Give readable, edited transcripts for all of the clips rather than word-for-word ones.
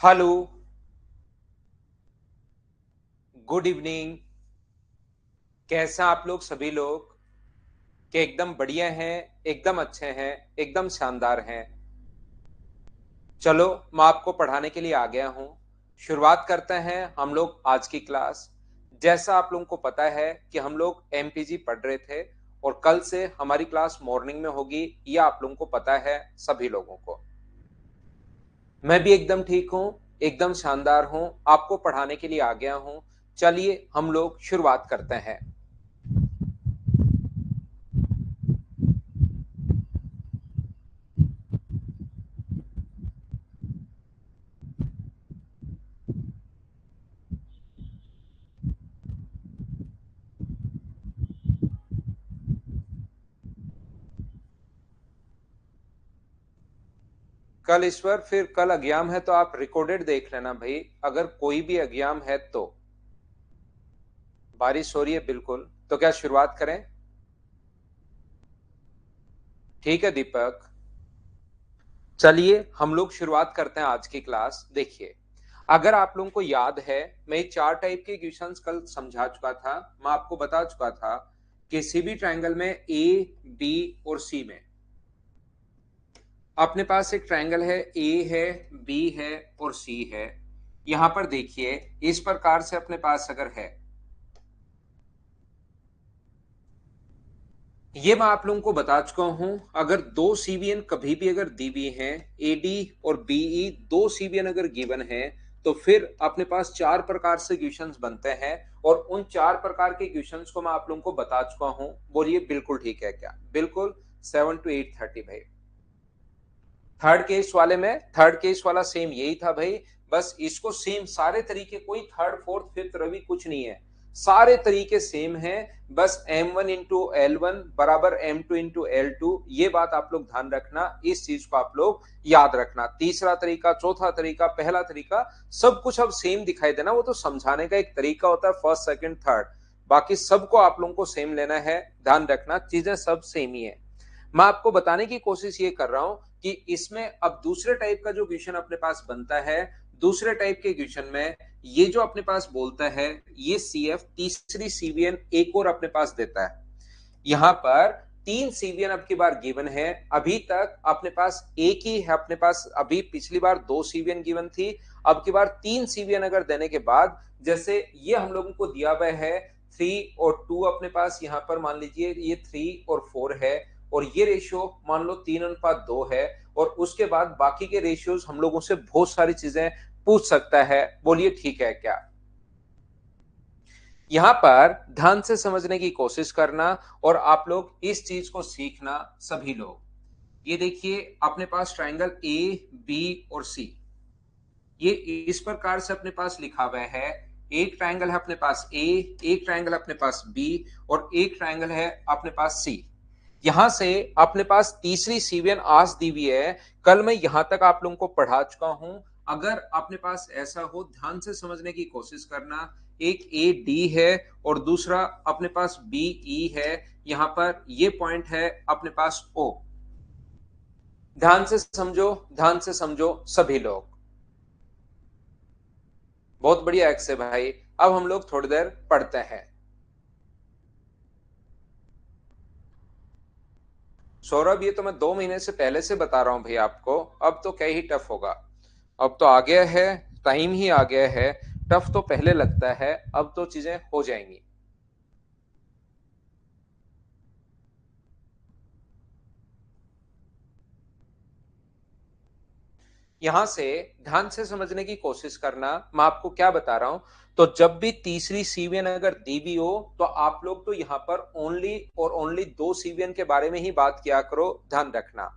Hello, good evening. कैसा आप लोग सभी लोग? के एकदम बढ़िया हैं, एकदम अच्छे हैं, एकदम शानदार हैं। चलो, मैं आपको पढ़ाने के लिए आ गया हूँ। शुरुआत करते हैं हम लोग आज की क्लास। जैसा आप लोगों को पता है कि हम लोग एमपीजी पढ़ रहे थे और कल से हमारी क्लास मॉर्निंग में होगी, ये आप लोगों को पता है सभी लोगों को। मैं भी एकदम ठीक हूँ, एकदम शानदार हूँ, आपको पढ़ाने के लिए आ गया हूँ। चलिए हम लोग शुरुआत करते हैं। कल ईश्वर, फिर कल एग्जाम है तो आप रिकॉर्डेड देख लेना भाई, अगर कोई भी एग्जाम है तो। बारिश हो रही है बिल्कुल, तो क्या शुरुआत करें? ठीक है दीपक, चलिए हम लोग शुरुआत करते हैं आज की क्लास। देखिए, अगर आप लोगों को याद है, मैं चार टाइप के क्वेश्चंस कल समझा चुका था। मैं आपको बता चुका था कि किसी भी ट्रायंगल में ए, बी और सी में अपने पास एक ट्रायंगल है, ए है, बी है और सी है। यहां पर देखिए, इस प्रकार से अपने पास अगर है, ये मैं आप लोगों को बता चुका हूं। अगर दो सीवीएन कभी भी अगर दी हुई हैं, एडी और बीई दो सीवीएन अगर गिवन है, तो फिर अपने पास चार प्रकार से क्वेश्चंस बनते हैं। और उन चार प्रकार के क्वेश्चंस को मैं आप लोगों को बता चुका हूं। बोलिए बिल्कुल ठीक है क्या? बिल्कुल। 7 to 8:30 भाई। थर्ड केस वाला सेम यही था भाई। बस इसको सेम सारे तरीके, कोई थर्ड फोर्थ फिफ्थ रवि कुछ नहीं है, सारे तरीके सेम है। बस m1 इंटू L1 बराबर m2 इंटू L2, ये बात आप लोग ध्यान रखना, इस चीज को आप लोग याद रखना। तीसरा तरीका, चौथा तरीका, पहला तरीका, सब कुछ अब सेम दिखाई देना। वो तो समझाने का एक तरीका होता है, फर्स्ट सेकंड थर्ड, बाकी सबको आप लोगों को सेम लेना है। ध्यान रखना, चीजें सब सेम ही है। मैं आपको बताने की कोशिश ये कर रहा हूं कि इसमें अब दूसरे टाइप का जो क्वेश्चन अपने पास बनता है, दूसरे टाइप के क्वेश्चन में ये जो अपने पास बोलता है, ये सीएफ तीसरी सीवीएन एक और अपने पास देता है। यहां पर तीन सीवीएन अब की बार गिवन है। अभी तक अपने पास एक ही है, अपने पास अभी पिछली बार दो सीवीएन गिवन थी, अब की बार तीन सीवीएन अगर देने के बाद, जैसे ये हम लोगों को दिया हुआ है 3 और 2, अपने पास यहां पर मान लीजिए ये 3 और 4 है, और ये रेशियो मान लो 3:2 है। और उसके बाद बाकी के रेशियोज हम लोगों से बहुत सारी चीजें पूछ सकता है। बोलिए ठीक है क्या? यहां पर ध्यान से समझने की कोशिश करना और आप लोग इस चीज को सीखना सभी लोग। ये देखिए, अपने पास ट्रायंगल ए, बी और सी, ये इस प्रकार से अपने पास लिखा हुआ है। एक ट्रायंगल है अपने पास ए, एक ट्रायंगल अपने पास बी और एक ट्रायंगल है अपने पास सी। यहां से अपने पास तीसरी सीवीएन आज दी हुई है। कल मैं यहां तक आप लोगों को पढ़ा चुका हूं। अगर अपने पास ऐसा हो, ध्यान से समझने की कोशिश करना। एक ए डी है और दूसरा अपने पास बी ई है। यहां पर ये पॉइंट है अपने पास ओ। ध्यान से समझो, ध्यान से समझो सभी लोग। बहुत बढ़िया एक्स है भाई। अब हम लोग थोड़ी देर पढ़ते हैं। सौरभ, ये तो मैं 2 महीने से पहले से बता रहा हूं भाई आपको, अब तो क्या ही टफ होगा। अब तो आ गया है, टाइम ही आ गया है। टफ तो पहले लगता है, अब तो चीजें हो जाएंगी। यहां से ध्यान से समझने की कोशिश करना। मैं आपको क्या बता रहा हूं, तो जब भी तीसरी सीवीएन अगर दी भी हो, तो आप लोग तो यहां पर ओनली और ओनली दो सीवीएन के बारे में ही बात किया करो। ध्यान रखना,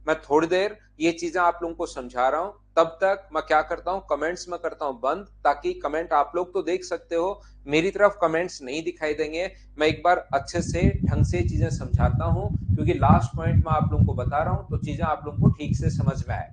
मैं थोड़ी देर ये चीजें आप लोगों को समझा रहा हूं, तब तक मैं क्या करता हूं, कमेंट्स में करता हूं बंद, ताकि कमेंट आप लोग तो देख सकते हो, मेरी तरफ कमेंट्स नहीं दिखाई देंगे। मैं एक बार अच्छे से ढंग से चीजें समझाता हूं, क्योंकि लास्ट पॉइंट में आप लोगों को बता रहा हूं तो चीजें आप लोगों को ठीक से समझ में आए।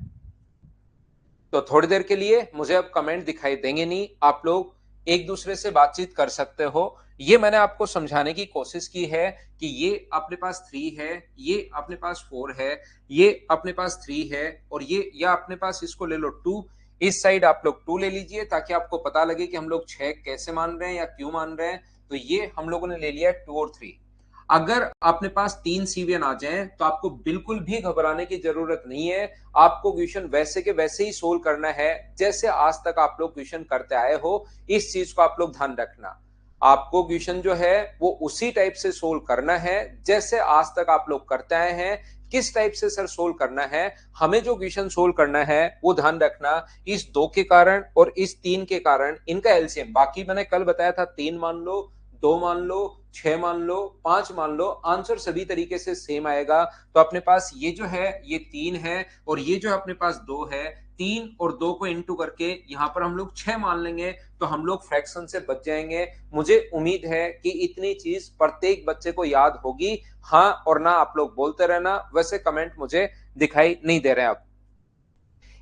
तो थोड़ी देर के लिए मुझे अब कमेंट दिखाई देंगे नहीं, आप लोग एक दूसरे से बातचीत कर सकते हो। ये मैंने आपको समझाने की कोशिश की है कि ये अपने पास 3 है, ये अपने पास 4 है, ये अपने पास 3 है, और ये या अपने पास इसको ले लो 2, इस साइड आप लोग 2 ले लीजिए ताकि आपको पता लगे कि हम लोग 6 कैसे मान रहे हैं या क्यों मान रहे हैं। तो ये हम लोगों ने ले लिया 2 और 3। अगर अपने पास 3 सीवियन आ जाएं तो आपको बिल्कुल भी घबराने की जरूरत नहीं है। आपको क्वेश्चन वैसे के वैसे ही सोल्व करना है जैसे आज तक आप लोग क्वेश्चन करते आए हो। इस चीज को आप लोग ध्यान रखना। आपको क्वेश्चन जो है वो उसी टाइप से सोल्व करना है जैसे आज तक आप लोग करते आए हैं। किस टाइप से सर सोल्व करना है, हमें जो क्वेश्चन सोल्व करना है वो ध्यान रखना। इस 2 के कारण और इस 3 के कारण इनका एलसीएम, बाकी मैंने कल बताया था 3 मान लो, 2 मान लो, 6 मान लो, 5 मान लो, आंसर सभी तरीके से सेम आएगा। तो अपने पास ये जो है ये 3 है और ये जो अपने पास 2 है। 3 और 2 को इंटू करके यहां पर हम लोग 6 मान लेंगे तो हम लोग फ्रैक्शन से बच जाएंगे। मुझे उम्मीद है कि इतनी चीज प्रत्येक बच्चे को याद होगी। हाँ और ना आप लोग बोलते रहना, वैसे कमेंट मुझे दिखाई नहीं दे रहे हैं अब।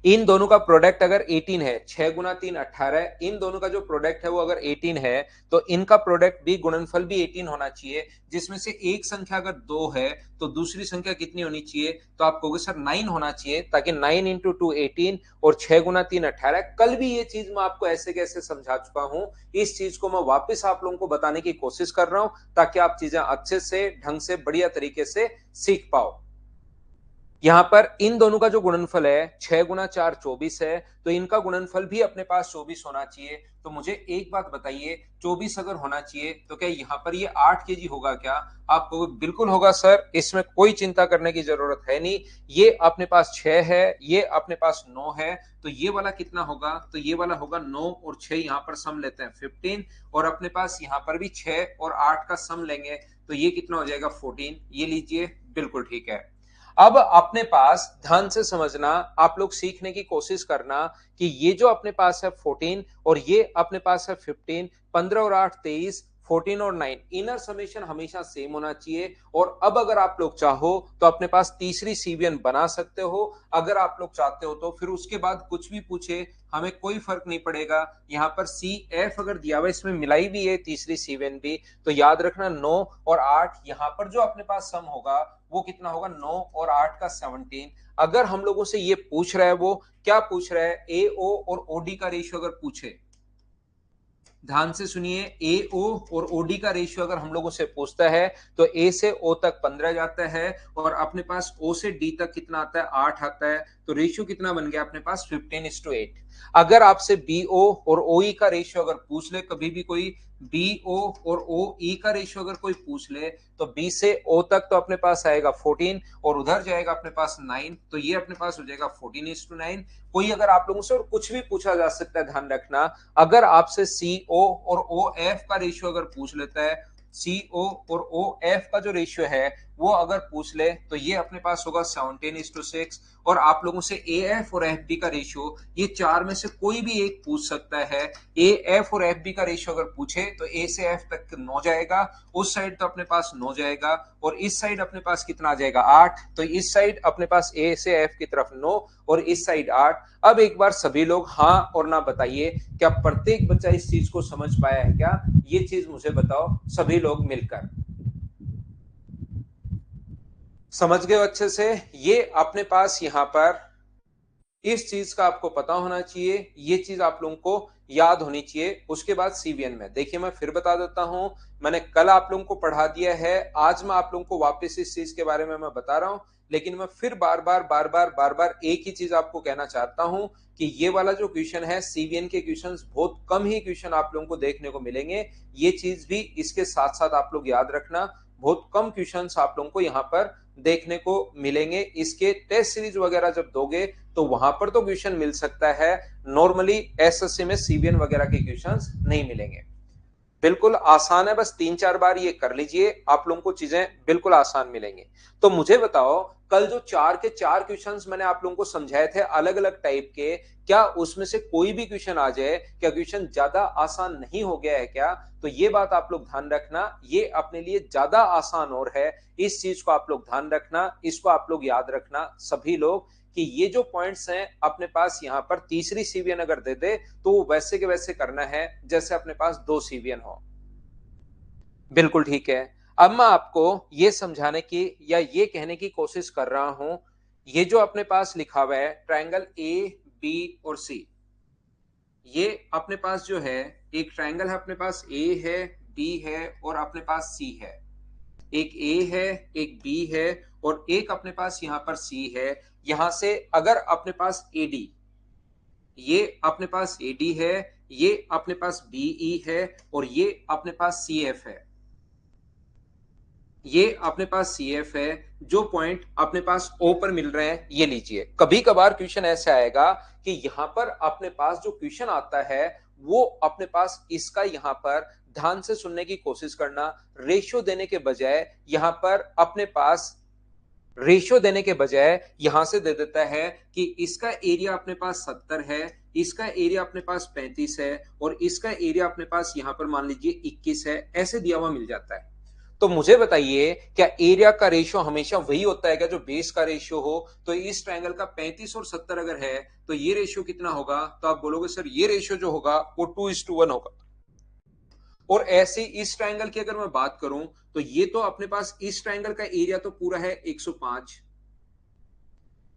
इन दोनों का प्रोडक्ट अगर 18 है, 6 गुना 3 18, इन दोनों का जो प्रोडक्ट है वो अगर 18 है तो इनका प्रोडक्ट भी गुणनफल भी 18 होना चाहिए। जिसमें से एक संख्या अगर 2 है तो दूसरी संख्या कितनी होनी चाहिए, तो आप कहोगे सर 9 होना चाहिए, ताकि 9 इंटू 2 18 और 6 गुना 3 18। कल भी ये चीज मैं आपको ऐसे कैसे समझा चुका हूं, इस चीज को मैं वापस आप लोगों को बताने की कोशिश कर रहा हूं ताकि आप चीजें अच्छे से ढंग से बढ़िया तरीके से सीख पाओ। यहां पर इन दोनों का जो गुणनफल है 6 गुना 4 24 है, तो इनका गुणनफल भी अपने पास 24 होना चाहिए। तो मुझे एक बात बताइए, 24 अगर होना चाहिए तो क्या यहाँ पर ये 8 केजी होगा क्या? आपको बिल्कुल होगा सर, इसमें कोई चिंता करने की जरूरत है नहीं। ये अपने पास 6 है, ये अपने पास 9 है, तो ये वाला कितना होगा? तो ये वाला होगा 9 और 6, यहाँ पर सम लेते हैं 15, और अपने पास यहाँ पर भी 6 और 8 का सम लेंगे तो ये कितना हो जाएगा 14। ये लीजिए, बिल्कुल ठीक है। अब अपने पास ध्यान से समझना, आप लोग सीखने की कोशिश करना कि ये जो अपने पास है 14 और ये अपने पास है 15, 15 और 8 23, 14 और 9 इनर समेशन हमेशा सेम होना चाहिए। और अब अगर आप लोग चाहो तो अपने पास तीसरी सीवियन बना सकते हो, अगर आप लोग चाहते हो तो। फिर उसके बाद कुछ भी पूछे हमें कोई फर्क नहीं पड़ेगा। यहाँ पर सी एफ अगर दिया हुआ, इसमें मिलाई भी है तीसरी सीवियन भी, तो याद रखना 9 और 8, यहाँ पर जो अपने पास सम होगा वो कितना होगा? 9 और 8 का 17। अगर हम लोगों से ये पूछ रहा है, वो क्या पूछ रहा है? ए ओ और ओडी का रेशियो अगर पूछे, ध्यान से सुनिए, ए ओ और ओडी का रेशियो अगर हम लोगों से पूछता है तो ए से ओ तक 15 जाता है और अपने पास ओ से डी तक कितना आता है? 8 आता है। तो रेशियो कितना बन गया अपने पास? 15:8। अगर आपसे बी ओ और ओ ई का रेशियो अगर पूछ ले, कभी भी कोई बी ओ और ओ ई का रेशियो अगर कोई पूछ ले, तो बी से ओ तक तो अपने पास आएगा 14 और उधर जाएगा अपने पास 9, तो ये अपने पास हो जाएगा 14:9। कोई अगर आप लोगों से और कुछ भी पूछा जा सकता है, ध्यान रखना। अगर आपसे सी ओ और ओ एफ का रेशियो अगर पूछ लेता है, सी ओ और ओ एफ का जो रेशियो है वो अगर पूछ ले, तो ये अपने पास होगा 17:6। और आप लोगों से ए एफ और एफ बी का रेशियो, ये चार में से कोई भी एक पूछ सकता है। ए एफ और एफ बी का रेशियो अगर पूछे तो ए से एफ तक 9 जाएगा, उस साइड तो अपने पास 9 जाएगा, और इस साइड अपने पास कितना आ जाएगा? 8। तो इस साइड अपने पास ए से एफ की तरफ 9 और इस साइड 8। अब एक बार सभी लोग हाँ और ना बताइए, क्या प्रत्येक बच्चा इस चीज को समझ पाया है क्या? ये चीज मुझे बताओ सभी लोग मिलकर। समझ गए अच्छे से? ये अपने पास यहाँ पर इस चीज का आपको पता होना चाहिए, ये चीज आप लोगों को याद होनी चाहिए। उसके बाद सीवीएन में देखिए, मैं फिर बता देता हूं, मैंने कल आप लोगों को पढ़ा दिया है, आज मैं आप लोगों को वापस इस चीज के बारे में मैं बता रहा हूं। लेकिन मैं फिर बार बार एक ही चीज आपको कहना चाहता हूं कि ये वाला जो क्वेश्चन है, सीवीएन के क्वेश्चंस बहुत कम ही क्वेश्चन आप लोगों को देखने को मिलेंगे। ये चीज भी इसके साथ साथ आप लोग याद रखना, बहुत कम क्वेश्चंस आप लोगों को यहाँ पर देखने को मिलेंगे। इसके टेस्ट सीरीज वगैरह जब दोगे तो वहां पर तो क्वेश्चन मिल सकता है, नॉर्मली एसएससी में सीवीएन वगैरह के क्वेश्चंस नहीं मिलेंगे। बिल्कुल आसान है, बस 3-4 बार ये कर लीजिए, आप लोगों को चीजें बिल्कुल आसान मिलेंगी। तो मुझे बताओ, कल जो 4 के 4 क्वेश्चंस मैंने आप लोगों को समझाए थे अलग अलग टाइप के, क्या उसमें से कोई भी क्वेश्चन आ जाए, क्या क्वेश्चन ज्यादा आसान नहीं हो गया है क्या? तो ये बात आप लोग ध्यान रखना, ये अपने लिए ज्यादा आसान और है। इस चीज को आप लोग ध्यान रखना, इसको आप लोग याद रखना सभी लोग, कि ये जो पॉइंट्स हैं अपने पास यहाँ पर तीसरी सीवीएन अगर दे दे तो वो वैसे के वैसे करना है जैसे अपने पास 2 सीवीएन हो। बिल्कुल ठीक है। अब मैं आपको ये समझाने की या ये कहने की कोशिश कर रहा हूं, ये जो अपने पास लिखा हुआ है ट्रायंगल ए बी और सी, ये अपने पास जो है एक ट्रायंगल है, अपने पास ए है, बी है और अपने पास सी है। एक ए है, एक बी है और एक अपने पास यहां पर सी है। यहां से अगर अपने पास एडी, ये अपने पास एडी है, ये अपने पास बीई है और ये अपने पास सी एफ है, ये अपने पास सी एफ है। जो पॉइंट अपने पास ओ पर मिल रहे हैं ये लीजिए। कभी कभार क्वेश्चन ऐसे आएगा कि यहां पर अपने पास जो क्वेश्चन आता है वो अपने पास इसका यहां पर ध्यान से सुनने की कोशिश करना, रेशियो देने के बजाय यहां पर अपने पास रेशियो देने के बजाय यहां से दे देता है कि इसका एरिया अपने पास 70 है, इसका एरिया अपने पास 35 है और इसका एरिया अपने पास यहां पर मान लीजिए 21 है, ऐसे दिया हुआ मिल जाता है। तो मुझे बताइए क्या एरिया का रेशियो हमेशा वही होता है क्या जो बेस का रेशियो हो? तो इस ट्रायंगल का 35 और 70 अगर है तो ये रेशियो कितना होगा? तो आप बोलोगे सर ये रेशियो जो होगा वो 2:1 होगा। और ऐसे इस ट्रायंगल की अगर मैं बात करूं तो ये तो अपने पास इस ट्रायंगल का एरिया तो पूरा है 105,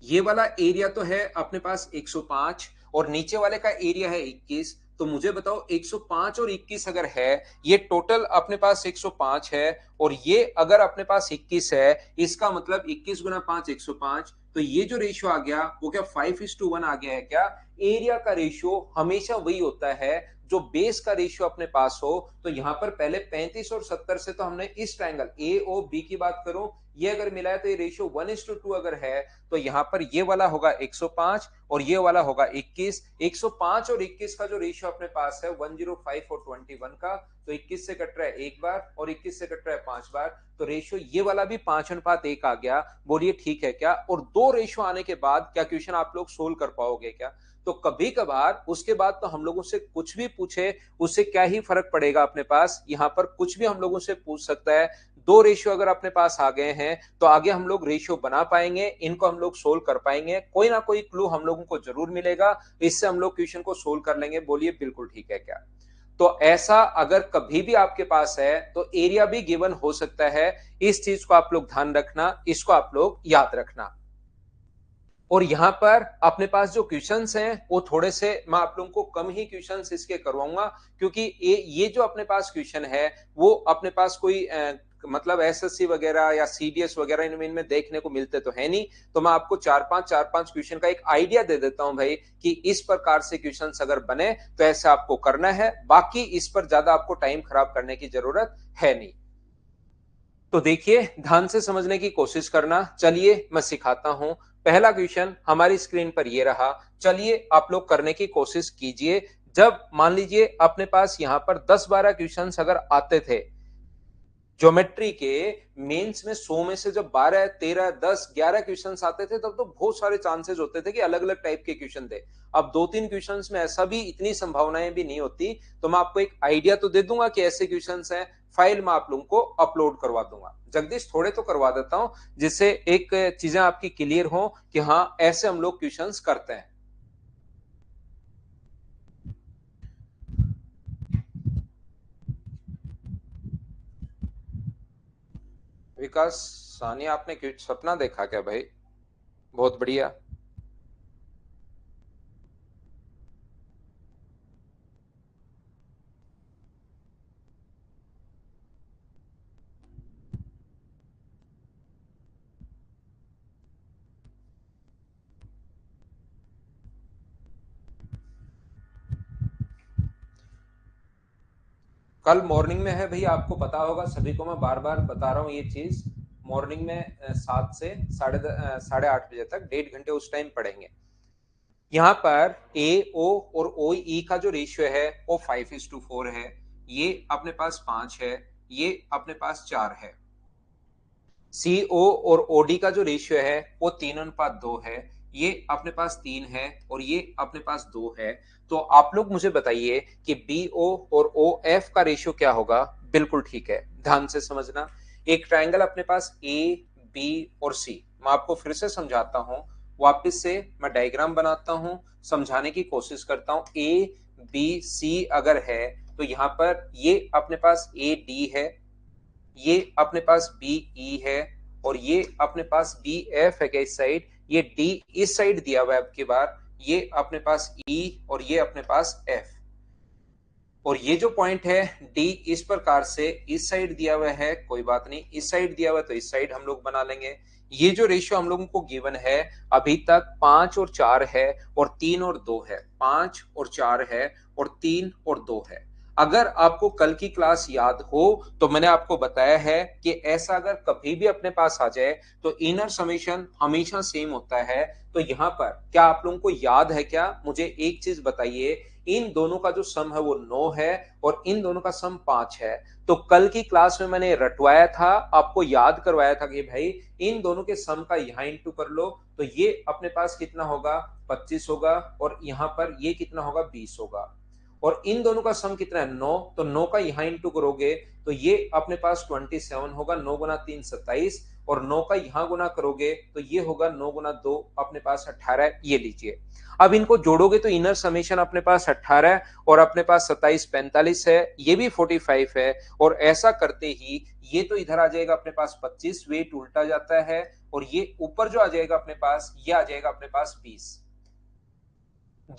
ये वाला एरिया तो है अपने पास 105 और नीचे वाले का एरिया है 21। तो मुझे बताओ 105 और 21 अगर है, ये टोटल अपने पास 105 है और ये अगर अपने पास 21 है, इसका मतलब 21 गुना 5 105। तो ये जो रेशियो आ गया वो क्या 5:1 आ गया है क्या? एरिया का रेशियो हमेशा वही होता है जो बेस का रेशियो अपने पास हो। तो यहां पर पहले 35 और 70 से तो हमने इस ट्रायंगल ए ओ बी की बात करूं, ये अगर मिला है तो ये रेशियो 1:2 अगर है तो यहां पर ये वाला होगा 105 और ये वाला होगा 21। 105 और 21 का जो रेशियो अपने पास है 105 और 21 का, तो 21 से कट रहा है एक बार और 21 से कट रहा है 5 बार, तो रेशियो ये वाला भी 5:1 आ गया। बोलिए ठीक है क्या? और दो रेशियो आने के बाद क्या क्वेश्चन आप लोग सोल्व कर पाओगे क्या? तो कभी कभार उसके बाद तो हम लोगों से कुछ भी पूछे उससे क्या ही फर्क पड़ेगा, अपने पास यहां पर कुछ भी हम लोगों से पूछ सकता है। दो रेशियो अगर अपने पास आ गए हैं तो आगे हम लोग रेशियो बना पाएंगे, इनको हम लोग सोल्व कर पाएंगे, कोई ना कोई क्लू हम लोगों को जरूर मिलेगा, इससे हम लोग क्वेश्चन को सोल्व कर लेंगे। बोलिए बिल्कुल ठीक है क्या? तो ऐसा अगर कभी भी आपके पास है तो एरिया भी गिवन हो सकता है। इस चीज को आप लोग ध्यान रखना, इसको आप लोग याद रखना। और यहां पर अपने पास जो क्वेश्चंस हैं वो थोड़े से मैं आप लोगों को कम ही क्वेश्चंस इसके करवाऊंगा, क्योंकि ये जो अपने पास क्वेश्चन है वो अपने पास कोई मतलब एसएससी वगैरह या सीडीएस वगैरह इनमें देखने को मिलते तो है नहीं। तो मैं आपको चार पांच क्वेश्चन का एक आइडिया दे देता हूं भाई कि इस प्रकार से क्वेश्चन अगर बने तो ऐसे आपको करना है, बाकी इस पर ज्यादा आपको टाइम खराब करने की जरूरत है नहीं। तो देखिए ध्यान से समझने की कोशिश करना। चलिए मैं सिखाता हूं। पहला क्वेश्चन हमारी स्क्रीन पर ये रहा, चलिए आप लोग करने की कोशिश कीजिए। जब मान लीजिए अपने पास यहां पर 10-12 क्वेश्चंस अगर आते थे ज्योमेट्री के मेंस में, 100 में से जब 12 13 10 11 क्वेश्चंस आते थे तब तो बहुत सारे चांसेस होते थे कि अलग अलग टाइप के क्वेश्चन थे। अब 2-3 क्वेश्चंस में ऐसा भी इतनी संभावनाएं भी नहीं होती। तो मैं आपको एक आइडिया तो दे दूंगा कि ऐसे क्वेश्चंस हैं, फाइल में आप लोगों को अपलोड करवा दूंगा। जगदीश थोड़े तो करवा देता हूं जिससे एक चीजें आपकी क्लियर हो कि हाँ ऐसे हम लोग क्वेश्चंस करते हैं। विकास सानिया, आपने सपना देखा क्या भाई? बहुत बढ़िया। कल मॉर्निंग में है भाई, आपको पता होगा, सभी को मैं बार बार बता रहा हूँ ये चीज। मॉर्निंग में 7 से 8:30 बजे तक 1.5 घंटे उस टाइम पढ़ेंगे। यहाँ पर ए ओ और ओ ई का जो रेशियो है वो 5:4 है, ये अपने पास 5 है, ये अपने पास 4 है। सी ओ और ओडी का जो रेशियो है वो 3:2 है, ये अपने पास 3 है और ये अपने पास 2 है। तो आप लोग मुझे बताइए कि बी ओ और ओ एफ का रेशियो क्या होगा? बिल्कुल ठीक है, ध्यान से समझना। एक ट्रायंगल अपने पास ए बी और सी, मैं आपको फिर से समझाता हूं, वापस से मैं डायग्राम बनाता हूं, समझाने की कोशिश करता हूं। ए बी सी अगर है तो यहां पर ये अपने पास ए डी है, ये अपने पास बी ई है और ये अपने पास बी एफ है क्या इस साइड, ये डी इस साइड दिया हुआ है अब की बार, ये अपने पास E और ये अपने पास F। और ये जो पॉइंट है डी इस प्रकार से इस साइड दिया हुआ है, कोई बात नहीं, इस साइड दिया हुआ है तो इस साइड हम लोग बना लेंगे। ये जो रेशियो हम लोगों को गिवन है अभी तक 5 और 4 है और 3 और 2 है, 5 और 4 है और 3 और 2 है। अगर आपको कल की क्लास याद हो तो मैंने आपको बताया है कि ऐसा अगर कभी भी अपने पास आ जाए तो इनर समेशन हमेशा सेम होता है। तो यहां पर क्या आप लोगों को याद है क्या? मुझे एक चीज बताइए, इन दोनों का जो सम है वो 9 है और इन दोनों का सम 5 है। तो कल की क्लास में मैंने रटवाया था, आपको याद करवाया था कि भाई इन दोनों के सम का यहां इंटू कर लो, तो ये अपने पास कितना होगा? 25 होगा और यहां पर ये कितना होगा? 20 होगा। और इन दोनों का सम कितना है? 9, तो 9 का यहां इंटू करोगे तो ये अपने पास 27 होगा, 9 गुना 3 27, और 9 का यहां गुना करोगे तो ये होगा 9 गुना 2 अपने पास 18। ये लीजिए, अब इनको जोड़ोगे तो इनर समेशन अपने पास 18 और अपने पास 27 45 है, ये भी 45 है। और ऐसा करते ही ये तो इधर आ जाएगा अपने पास 25, वेट उल्टा जाता है, और ये ऊपर जो आ जाएगा अपने पास, ये आ जाएगा अपने पास 20।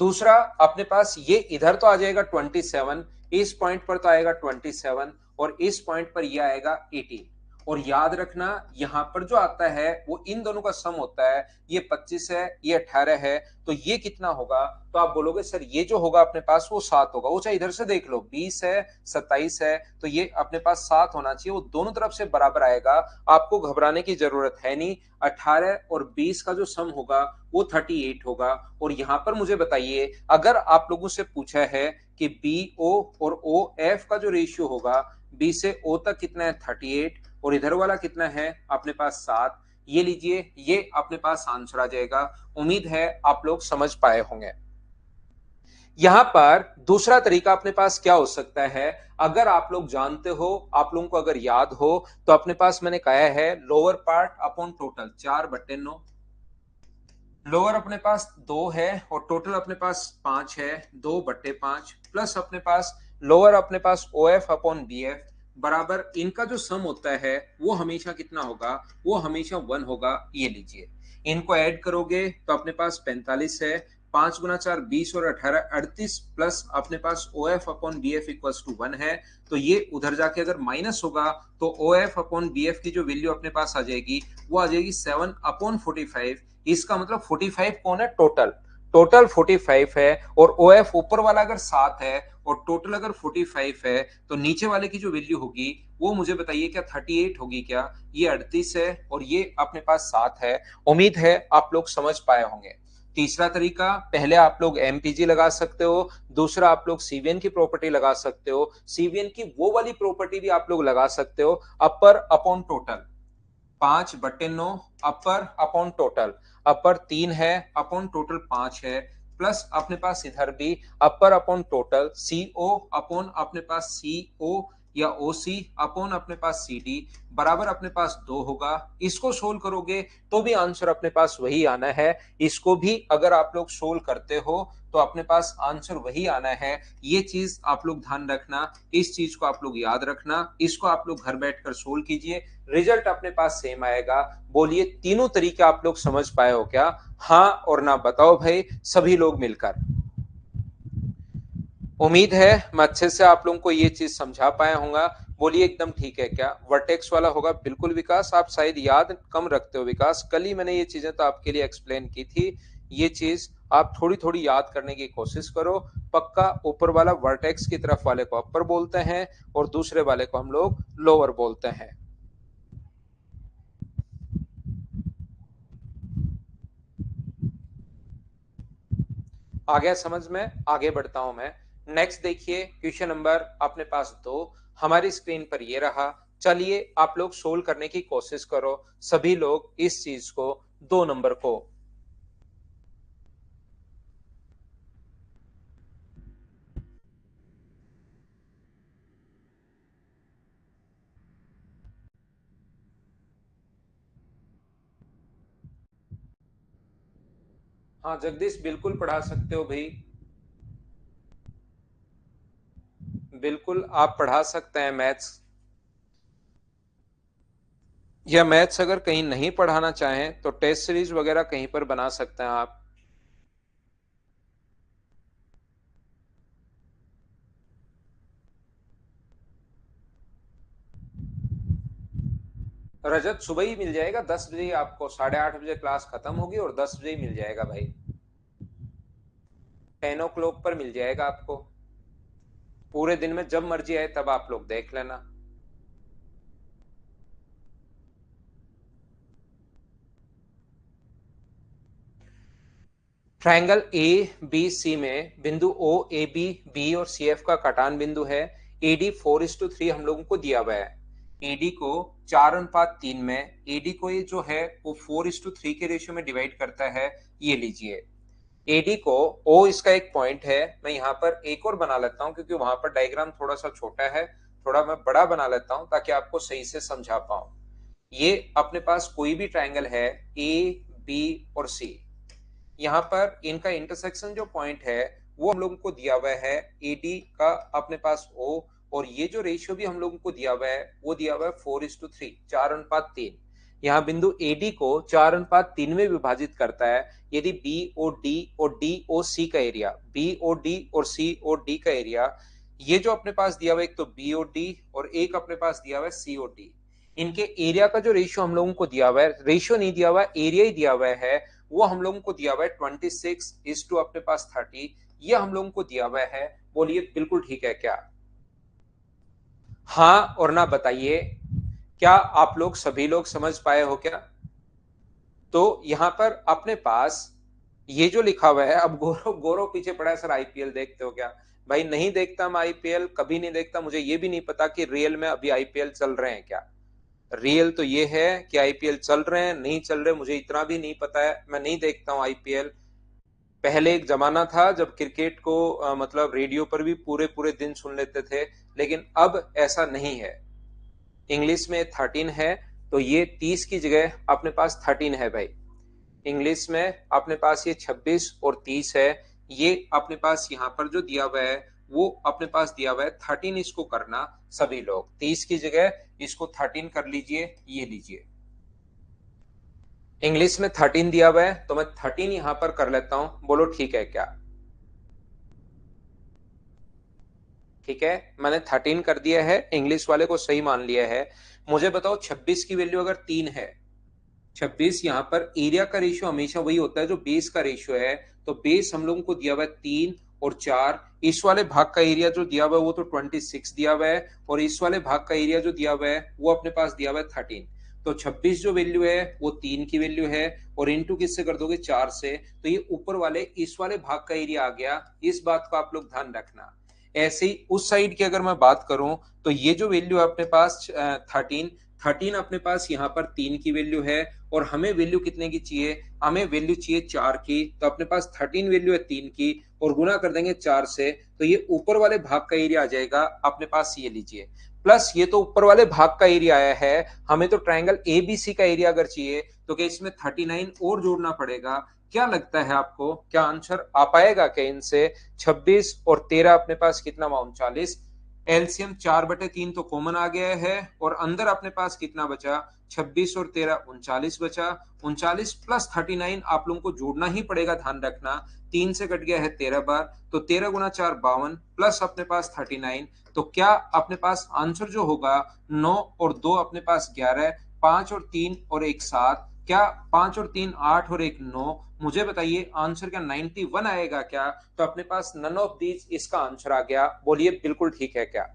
दूसरा अपने पास ये इधर तो आ जाएगा 27, इस पॉइंट पर तो आएगा 27 और इस पॉइंट पर ये आएगा 18। और याद रखना यहां पर जो आता है वो इन दोनों का सम होता है, ये 25 है ये 18 है, तो ये कितना होगा? तो आप बोलोगे सर ये जो होगा अपने पास वो 7 होगा। वो चाहे इधर से देख लो, 20 है 27 है, तो ये अपने पास 7 होना चाहिए, वो दोनों तरफ से बराबर आएगा। आपको घबराने की जरूरत है नहीं, 18 और 20 का जो सम होगा वो 38 होगा। और यहां पर मुझे बताइए, अगर आप लोगों से पूछा है कि बी ओ और ओ एफ का जो रेशियो होगा बी से ओ तक कितना है? 38, और इधर वाला कितना है अपने पास? 7। ये लीजिए, ये अपने पास आंसर आ जाएगा। उम्मीद है आप लोग समझ पाए होंगे। यहां पर दूसरा तरीका अपने पास क्या हो सकता है? अगर आप लोग जानते हो, आप लोगों को अगर याद हो, तो अपने पास मैंने कहा है lower part upon total 4/9। Lower अपने पास 2 है और टोटल अपने पास 5 है, 2/5 प्लस अपने पास लोअर अपने पास O F upon B F बराबर इनका जो सम होता है वो हमेशा कितना होगा? वो हमेशा 1 होगा। ये लीजिए, इनको ऐड करोगे तो अपने पास 45 है, 5 गुना 4 20 और 18 38 प्लस अपने पास O F upon B F equal to 1 है। तो ये उधर जाके अगर माइनस होगा तो O F upon B F की जो वैल्यू अपने पास आ जाएगी वो आ जाएगी 7/45। इसका मतलब 45 कौन है? टोटल, टोटल 45 है। और ओ एफ ऊपर वाला अगर 7 है और टोटल अगर 45 है तो नीचे वाले की जो वैल्यू होगी वो मुझे बताइए क्या 38 होगी क्या? ये 38 है और ये अपने पास 7 है। उम्मीद है आप लोग समझ पाए होंगे। तीसरा तरीका, पहले आप लोग एमपीजी लगा सकते हो, दूसरा आप लोग सीवीएन की प्रॉपर्टी लगा सकते हो। सीवीएन की वो वाली प्रॉपर्टी भी आप लोग लगा सकते हो, अपर अपॉन टोटल 5/9 अपर अपॉन टोटल, अपर 3 है अपॉन टोटल 5 है, प्लस अपने पास इधर भी अपर अपॉन टोटल सीओ अपॉन अपने पास सीओ या ओसी अपॉन अपने पास सीडी बराबर अपने पास 2 होगा। इसको सोल्व करोगे तो भी आंसर अपने पास वही आना है। इसको भी अगर आप लोग सोल्व करते हो तो अपने पास आंसर वही आना है। ये चीज आप लोग ध्यान रखना, इस चीज को आप लोग याद रखना, इसको आप लोग घर बैठकर सोल्व कीजिए, रिजल्ट अपने पास सेम आएगा। बोलिए तीनों तरीके आप लोग समझ पाए हो क्या? हाँ और ना बताओ भाई सभी लोग मिलकर। उम्मीद है मैं अच्छे से आप लोगों को ये चीज समझा पाया होगा। बोलिए एकदम ठीक है क्या? वर्टेक्स वाला होगा बिल्कुल। विकास आप शायद याद कम रखते हो। विकास कल ही मैंने ये चीजें तो आपके लिए एक्सप्लेन की थी, ये चीज आप थोड़ी थोड़ी याद करने की कोशिश करो। पक्का ऊपर वाला वर्टेक्स की तरफ वाले को अपर बोलते हैं और दूसरे वाले को हम लोग लोअर बोलते हैं। आ गया समझ में? आगे बढ़ता हूं मैं। नेक्स्ट देखिए क्वेश्चन नंबर अपने पास 2 हमारी स्क्रीन पर ये रहा। चलिए आप लोग सोल्व करने की कोशिश करो, सभी लोग इस चीज को, 2 नंबर को। हाँ जगदीश बिल्कुल पढ़ा सकते हो भाई, बिल्कुल आप पढ़ा सकते हैं मैथ्स। या मैथ्स अगर कहीं नहीं पढ़ाना चाहें तो टेस्ट सीरीज वगैरह कहीं पर बना सकते हैं आप। रजत सुबह ही मिल जाएगा 10 बजे, आपको 8:30 बजे क्लास खत्म होगी और 10 बजे ही मिल जाएगा भाई। 10 o'clock पर मिल जाएगा आपको। पूरे दिन में जब मर्जी आए तब आप लोग देख लेना। ट्रायंगल ए बी सी में बिंदु ओ ए बी बी और सी एफ का कटान बिंदु है। एडी 4:3 हम लोगों को दिया हुआ है। एडी को 4:3 में एडी को ये जो है वो 4:3 के रेशियो में डिवाइड करता है। ये लीजिए एडी को ओ इसका एक पॉइंट है। मैं यहाँ पर एक और बना लेता हूँ क्योंकि वहां पर डायग्राम थोड़ा सा छोटा है, थोड़ा मैं बड़ा बना लेता हूँ ताकि आपको सही से समझा पाऊं। ये अपने पास कोई भी ट्रायंगल है ए बी और सी, यहाँ पर इनका इंटरसेक्शन जो पॉइंट है वो हम लोगों को दिया हुआ है एडी का अपने पास ओ, और ये जो रेशियो भी हम लोगों को दिया हुआ है वो दिया हुआ है 4:3, 4:3। यहाँ बिंदु एडी को 4:3 में विभाजित करता है। यदि बी ओ डी और डी ओ सी का एरिया, बी ओ डी और सी ओ डी का एरिया, ये जो अपने पास दिया हुआ है एक तो बी ओ डी और एक अपने पास दिया हुआ है सी ओ डी, इनके एरिया का जो रेशियो हम लोगों को दिया हुआ है, रेशियो नहीं दिया हुआ है एरिया ही दिया हुआ है, वो हम लोगों को दिया हुआ है 26:2 अपने पास 30। ये हम लोगों को दिया हुआ है। बोलिए बिल्कुल ठीक है क्या? हाँ और ना बताइए, क्या आप लोग सभी लोग समझ पाए हो क्या? तो यहां पर अपने पास ये जो लिखा हुआ है, अब गौरव गौरव पीछे पड़ा है, सर आईपीएल देखते हो क्या? भाई नहीं देखता मैं आईपीएल, कभी नहीं देखता। मुझे ये भी नहीं पता कि रियल में अभी आईपीएल चल रहे हैं क्या। रियल तो ये है कि आईपीएल चल रहे हैं, नहीं चल रहे मुझे इतना भी नहीं पता है। मैं नहीं देखता हूँ आईपीएल। पहले एक जमाना था जब क्रिकेट को मतलब रेडियो पर भी पूरे पूरे दिन सुन लेते थे, लेकिन अब ऐसा नहीं है। इंग्लिश में 13 है तो ये 30 की जगह अपने पास 13 है भाई। इंग्लिश में अपने पास ये 26 और 30 है। ये अपने पास यहाँ पर जो दिया हुआ है वो अपने पास दिया हुआ है 13। इसको करना सभी लोग 30 की जगह इसको 13 कर लीजिए। ये लीजिए इंग्लिश में 13 दिया हुआ है तो मैं 13 यहां पर कर लेता हूं। बोलो ठीक है क्या? ठीक है, मैंने 13 कर दिया है, इंग्लिश वाले को सही मान लिया है। मुझे बताओ 26 की वैल्यू अगर 3 है, 26 यहाँ पर एरिया का रेशियो हमेशा वही होता है जो बेस का रेशियो है। तो बेस हम लोगों को दिया हुआ है 3 और 4। इस वाले भाग का एरिया जो दिया हुआ है वो तो 26 दिया हुआ है, और इस वाले भाग का एरिया जो दिया हुआ है वो अपने पास दिया हुआ है 13। तो 26 जो वैल्यू है वो 3 की वैल्यू है, और इंटू किससे कर दोगे? 4 से। तो ये ऊपर वाले इस वाले भाग का एरिया आ गया। इस बात को आप लोग ध्यान रखना। ऐसे ही उस साइड की अगर मैं बात करूं तो ये जो वैल्यू है अपने पास 13, 13 अपने पास यहाँ पर 3 की वैल्यू है, और हमें वैल्यू कितने की चाहिए? हमें वैल्यू चाहिए 4 की। तो अपने पास 13 वैल्यू है 3 की, और गुना कर देंगे 4 से, तो ये ऊपर वाले भाग का एरिया आ जाएगा अपने पास। ये लीजिए प्लस ये तो ऊपर वाले भाग का एरिया आया है। हमें तो ट्रायंगल एबीसी का एरिया अगर चाहिए तो क्या इसमें 39 और जोड़ना पड़ेगा? क्या लगता है आपको, क्या आंसर आ पाएगा क्या इनसे? 26 और 13 अपने पास कितना हुआ? 39। एलसीएम 4/3 तो कॉमन आ गया है, और अंदर अपने पास कितना बचा? 26 और 13 39 बचा। 39 प्लस 39 आप लोगों को जोड़ना ही पड़ेगा, ध्यान रखना। 3 से कट गया है 13 बार, तो 13 गुना 4 52, प्लस अपने पास 39। तो क्या अपने पास आंसर जो होगा 9 और 2 अपने पास 11, 5 और 3 और 1 7, क्या 5 और 3 8 और 1 9? मुझे बताइए आंसर क्या 91 आएगा क्या? तो अपने पास नन ऑफ दीज इसका आंसर आ गया। बोलिए बिल्कुल ठीक है क्या?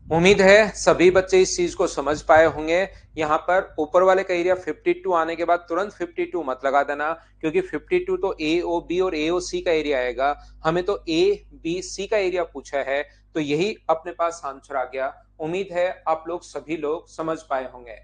उम्मीद है सभी बच्चे इस चीज को समझ पाए होंगे। यहाँ पर ऊपर वाले का एरिया 52 आने के बाद तुरंत 52 मत लगा देना, क्योंकि 52 तो ए ओ बी और ए ओ सी का एरिया आएगा। हमें तो ए बी सी का एरिया पूछा है, तो यही अपने पास आंसर आ गया। उम्मीद है आप लोग सभी लोग समझ पाए होंगे।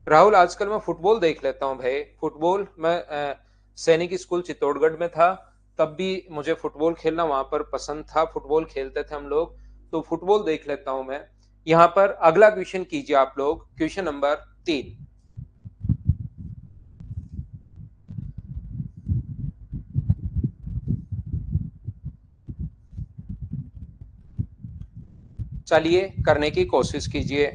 राहुल आजकल मैं फुटबॉल देख लेता हूँ भाई। फुटबॉल मैं सैनिक स्कूल चित्तौड़गढ़ में था, तब भी मुझे फुटबॉल खेलना वहां पर पसंद था। फुटबॉल खेलते थे हम लोग, तो फुटबॉल देख लेता हूं मैं। यहाँ पर अगला क्वेश्चन कीजिए आप लोग, क्वेश्चन नंबर 3। चलिए करने की कोशिश कीजिए।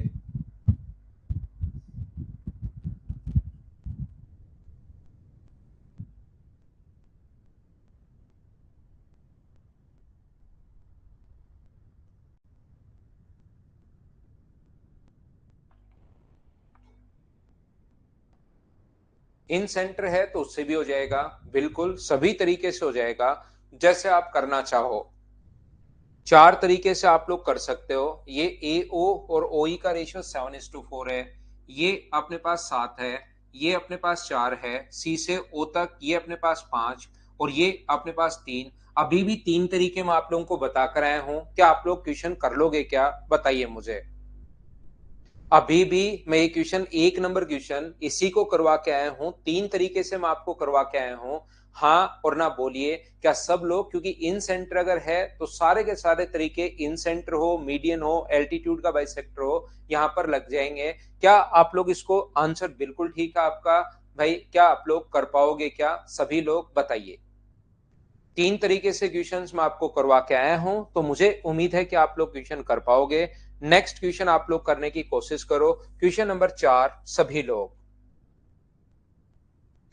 इन सेंटर है तो उससे भी हो जाएगा, बिल्कुल सभी तरीके से हो जाएगा, जैसे आप करना चाहो। चार तरीके से आप लोग कर सकते हो। ये ए ओ और ओ ई का रेशियो 7:4 है, ये अपने पास 7 है, ये अपने पास 4 है, सी से ओ तक ये अपने पास 5 और ये अपने पास 3। अभी भी 3 तरीके मैं आप लोगों को बता कर आया हूं, क्या आप लोग क्वेश्चन कर लोगे क्या, बताइए मुझे। अभी भी मैं ये क्वेश्चन, एक नंबर क्वेश्चन इसी को करवा के आया हूं, 3 तरीके से मैं आपको करवा के आया हूं। हाँ और ना बोलिए क्या सब लोग, क्योंकि इन सेंटर अगर है तो सारे के सारे तरीके, इन सेंटर हो, मीडियन हो, एल्टीट्यूड का बाइसेक्टर हो, यहां पर लग जाएंगे। क्या आप लोग इसको, आंसर बिल्कुल ठीक है आपका भाई, क्या आप लोग कर पाओगे क्या, सभी लोग बताइए। 3 तरीके से क्वेश्चंस मैं आपको करवा के आया हूं, तो मुझे उम्मीद है कि आप लोग क्वेश्चन कर पाओगे। नेक्स्ट क्वेश्चन आप लोग करने की कोशिश करो, क्वेश्चन नंबर 4 सभी लोग।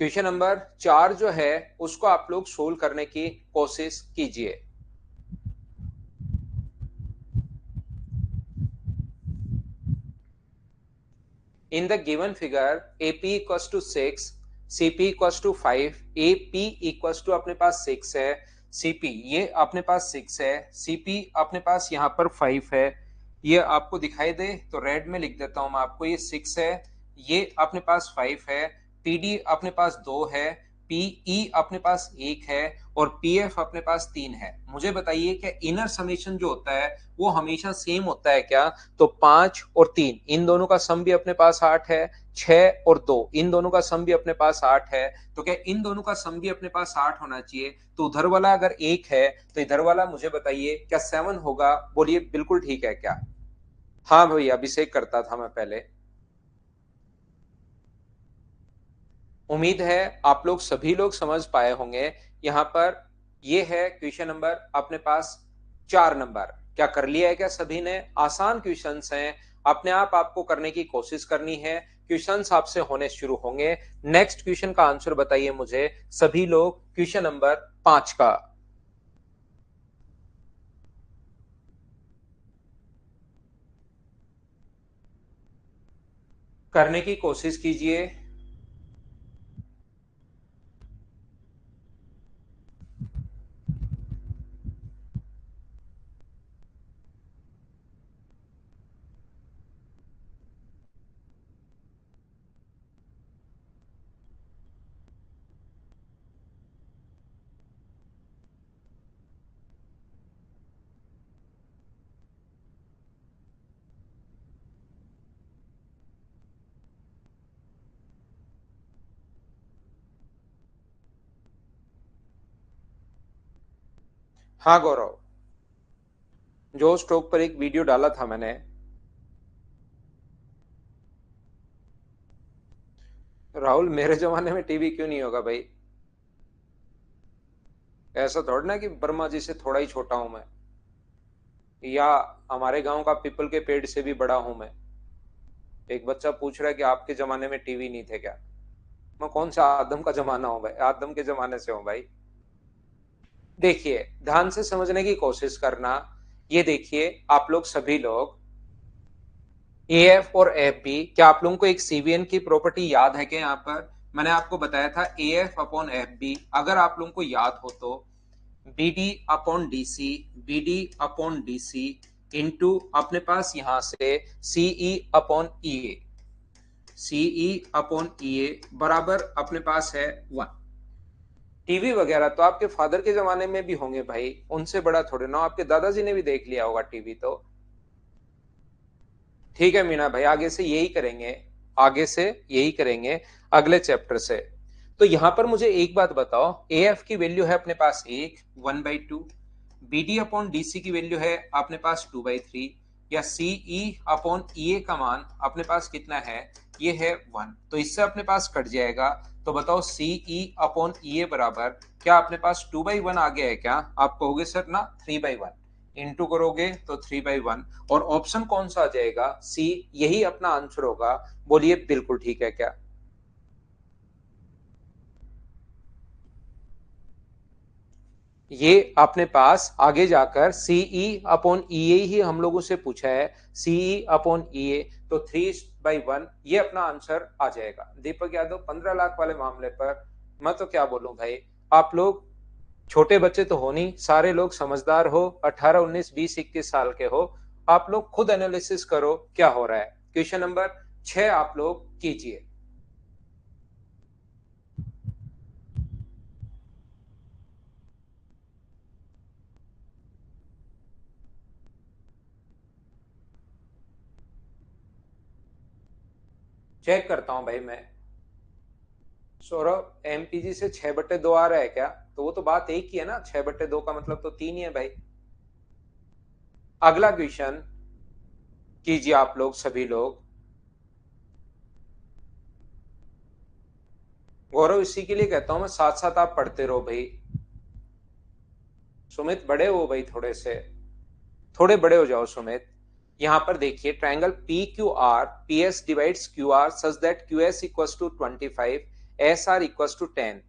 क्वेश्चन नंबर 4 जो है उसको आप लोग सोल्व करने की कोशिश कीजिए। In the given figure, AP equals to 6, CP equals to 5, AP equals to अपने पास 6 है, CP ये अपने पास 6 है, CP अपने पास यहाँ पर 5 है। ये आपको दिखाई दे तो रेड में लिख देता हूं मैं आपको, ये 6 है, ये अपने पास 5 है, PD अपने पास 2 है, PE अपने पास 1 है और PF अपने पास 3 है। मुझे बताइए क्या इनर समेशन जो होता है वो हमेशा सेम होता है क्या? तो 5 और 3 इन दोनों का सम भी अपने पास 8 है, 6 और 2 इन दोनों का सम भी अपने पास 8 है। तो क्या इन दोनों का सम भी अपने पास 8 होना चाहिए? तो उधर वाला अगर 1 है तो इधर वाला मुझे बताइए क्या 7 होगा? बोलिए बिल्कुल ठीक है क्या? हाँ भैया, अभिषेक करता था मैं पहले। उम्मीद है आप लोग सभी लोग समझ पाए होंगे। यहाँ पर ये है क्वेश्चन नंबर अपने पास 4 नंबर। क्या कर लिया है क्या सभी ने? आसान क्वेश्चंस हैं, अपने आप आपको करने की कोशिश करनी है, क्वेश्चंस आपसे होने शुरू होंगे। नेक्स्ट क्वेश्चन का आंसर बताइए मुझे सभी लोग, क्वेश्चन नंबर 5 का। करने की कोशिश कीजिए। हाँ गौरव, जो स्ट्रोक पर एक वीडियो डाला था मैंने। राहुल, मेरे जमाने में टीवी क्यों नहीं होगा भाई? ऐसा थोड़ा ना कि वर्मा जी से थोड़ा ही छोटा हूं मैं, या हमारे गांव का पीपल के पेड़ से भी बड़ा हूं मैं। एक बच्चा पूछ रहा है कि आपके जमाने में टीवी नहीं थे क्या? मैं कौन सा आदम का जमाना हूं भाई? आदम के जमाने से हूं भाई। देखिए, ध्यान से समझने की कोशिश करना। ये देखिए आप लोग सभी लोग, ए एफ और एफ बी, क्या आप लोगों को एक सीवीएन की प्रॉपर्टी याद है क्या? यहाँ पर मैंने आपको बताया था A F upon F B, अगर आप लोगों को याद हो तो B D upon D C, B D upon D C into अपने पास यहां से C E upon E A, C E upon E A बराबर अपने पास है 1। टीवी वगैरह तो आपके फादर के जमाने में भी होंगे भाई, उनसे बड़ा थोड़े ना, आपके दादाजी ने भी देख लिया होगा टीवी तो। ठीक है मीना भाई, आगे से यही करेंगे, आगे से यही करेंगे अगले चैप्टर से। तो यहां पर मुझे एक बात बताओ, ए एफ की वैल्यू है अपने पास 1/2, B D upon D C की वैल्यू है अपने पास 2/3, या सी ई अपॉन ई ए का मान अपने पास कितना है? ये है 1। तो इससे अपने पास कट जाएगा। तो बताओ सी ई अपॉन ई ए बराबर, क्या अपने पास 2/1 आ गया है क्या? आप कहोगे सर ना 3/1, इंटू करोगे तो 3/1, और ऑप्शन कौन सा आ जाएगा? सी, यही अपना आंसर होगा। बोलिए बिल्कुल ठीक है क्या? ये अपने पास आगे जाकर सीई अपॉन ई ए ही हम लोगों से पूछा है, सीई अपॉन ई ए, तो 3/1 ये अपना आंसर आ जाएगा। दीपक यादव 15 लाख वाले मामले पर मैं तो क्या बोलूं भाई, आप लोग छोटे बच्चे तो हो नहीं, सारे लोग समझदार हो, 18 19 20 21 साल के हो, आप लोग खुद एनालिसिस करो क्या हो रहा है। क्वेश्चन नंबर 6 आप लोग कीजिए। चेक करता हूं भाई मैं। सौरभ, एमपीजी से 6/2 आ रहा है क्या? तो वो तो बात एक ही है ना, 6/2 का मतलब तो 3 ही है भाई। अगला क्वेश्चन कीजिए आप लोग सभी लोग। गौरव, इसी के लिए कहता हूं मैं, साथ साथ आप पढ़ते रहो भाई। सुमित बड़े हो भाई, थोड़े बड़े हो जाओ सुमित। यहां पर देखिए, triangle P Q R, P S divides Q R such that Q S equals to 25, S R equals to 10।